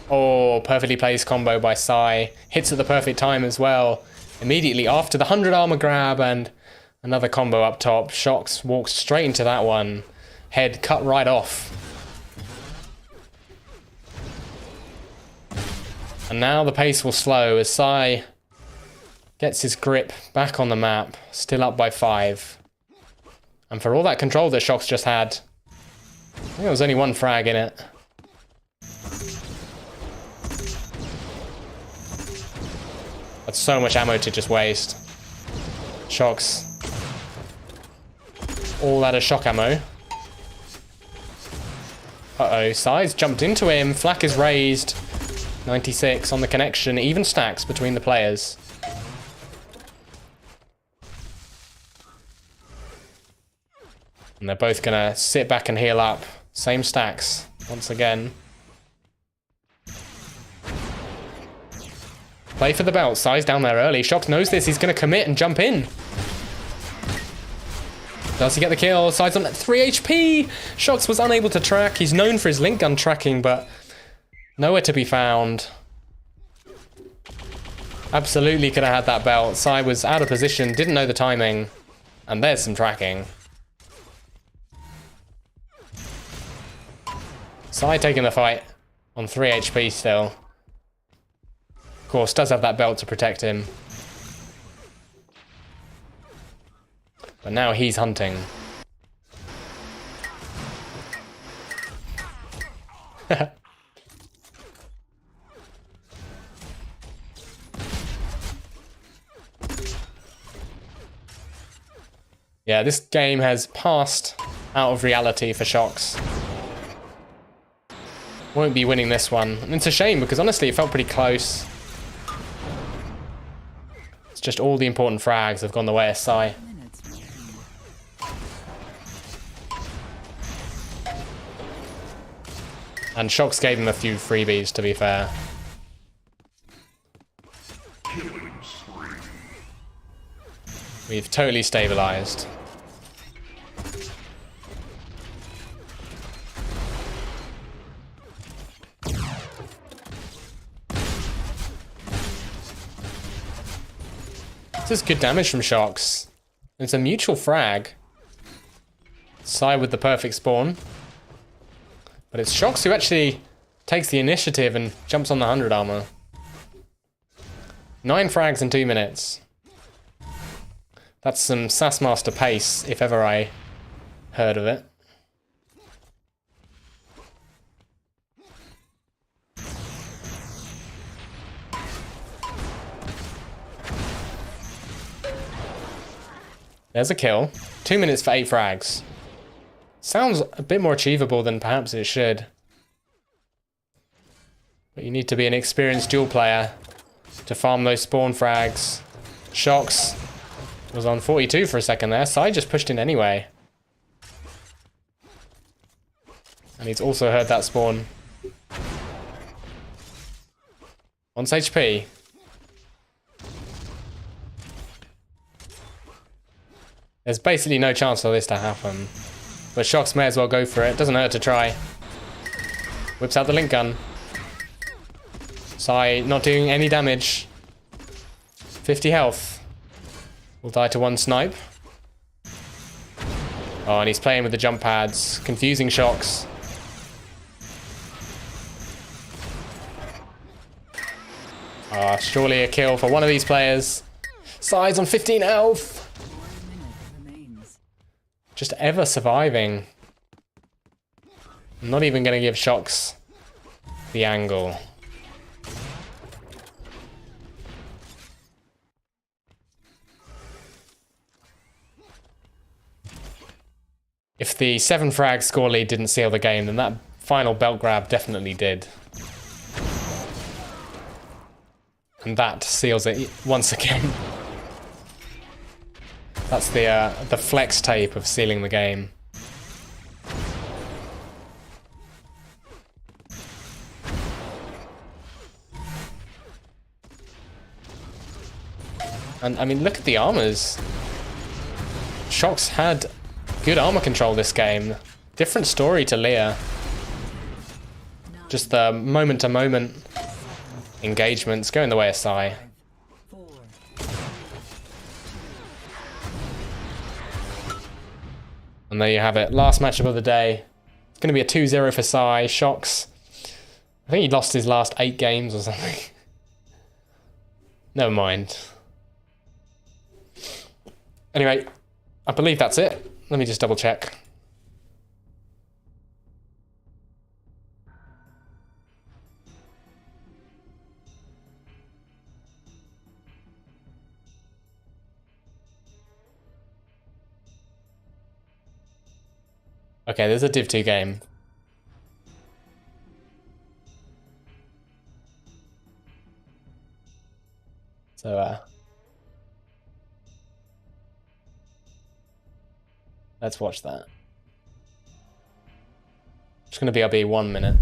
Oh, perfectly placed combo by Sai. Hits at the perfect time as well. Immediately after the 100 armor grab and another combo up top. Shox walks straight into that one. Head cut right off. And now the pace will slow as Sai gets his grip back on the map. Still up by 5. And for all that control that Shox just had, I think there was only 1 frag in it. That's so much ammo to just waste. Shox. All out of shock ammo. Uh-oh, Sai's jumped into him. Flak is raised. 96 on the connection. Even stacks between the players. And they're both gonna sit back and heal up. Same stacks, once again. Play for the belt. Sai's down there early. Shox knows this. He's gonna commit and jump in. Does he get the kill? Sai's on 3 HP. Shox was unable to track. He's known for his link gun tracking, but nowhere to be found. Absolutely could have had that belt. Sai was out of position, didn't know the timing. And there's some tracking. Sai taking the fight on 3 HP still. Of course, does have that belt to protect him. But now he's hunting. Yeah, this game has passed out of reality for Shox. Won't be winning this one. And it's a shame because honestly it felt pretty close. It's just all the important frags have gone the way of Sai. And Shox gave him a few freebies, to be fair. We've totally stabilized. This is good damage from Shox. It's a mutual frag. Sai with the perfect spawn. But it's Shox who actually takes the initiative and jumps on the 100 armor. 9 frags in 2 minutes. That's some Sassmaster pace, if ever I heard of it. There's a kill. 2 minutes for 8 frags. Sounds a bit more achievable than perhaps it should. But you need to be an experienced duel player to farm those spawn frags. Shox was on 42 for a second there. Sai just pushed in anyway. And he's also heard that spawn. Once HP. There's basically no chance for this to happen. But Shox may as well go for it. Doesn't hurt to try. Whips out the link gun. Sai not doing any damage. 50 health. Will die to 1 snipe. Oh, and he's playing with the jump pads. Confusing Shox. Ah, surely a kill for one of these players. Sai's on 15 health. Just ever surviving. I'm not even going to give Shox the angle. If the 7 frag score lead didn't seal the game, then that final belt grab definitely did. And that seals it once again. That's the flex tape of sealing the game. And I mean, look at the armors. Shox had good armor control this game. Different story to Leah. Just the moment-to-moment engagements going the way of Sai. And there you have it. Last matchup of the day. It's going to be a 2-0 for Sai. Shox. I think he lost his last 8 games or something. Never mind. Anyway, I believe that's it. Let me just double check. Okay, there's a Div 2 game. So, let's watch that. It's going to be 1 minute.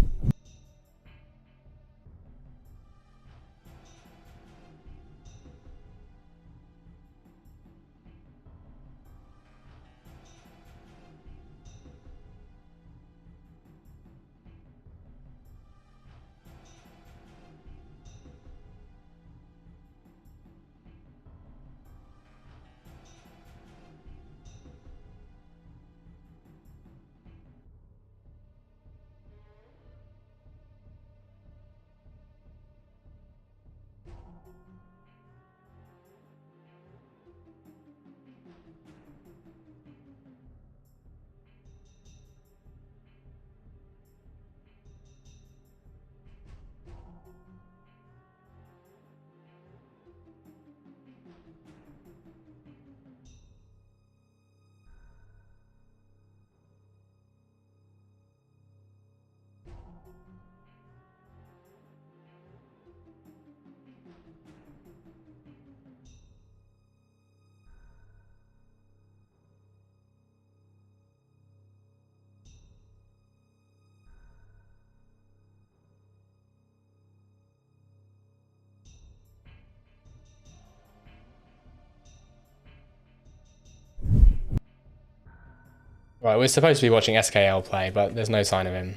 Right, we're supposed to be watching SKL play, but there's no sign of him.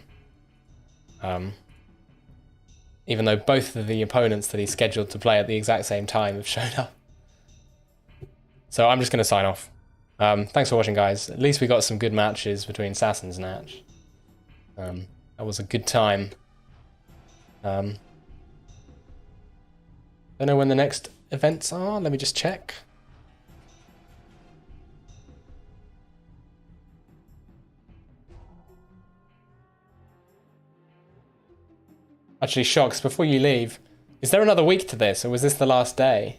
Even though both of the opponents that he's scheduled to play at the exact same time have shown up. So I'm just going to sign off. Thanks for watching, guys. At least we got some good matches between Sass and Snatch. That was a good time. Don't know when the next events are. Let me just check. Actually, Shocks, before you leave, is there another week to this, or was this the last day?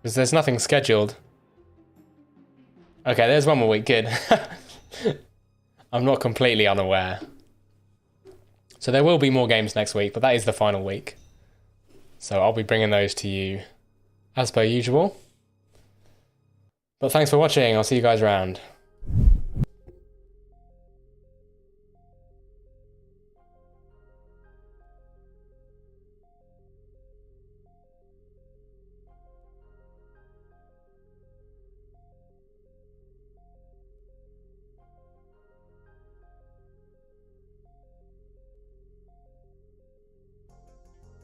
Because there's nothing scheduled. Okay, there's one more week, good. I'm not completely unaware. So there will be more games next week, but that is the final week. So I'll be bringing those to you as per usual. But thanks for watching, I'll see you guys around.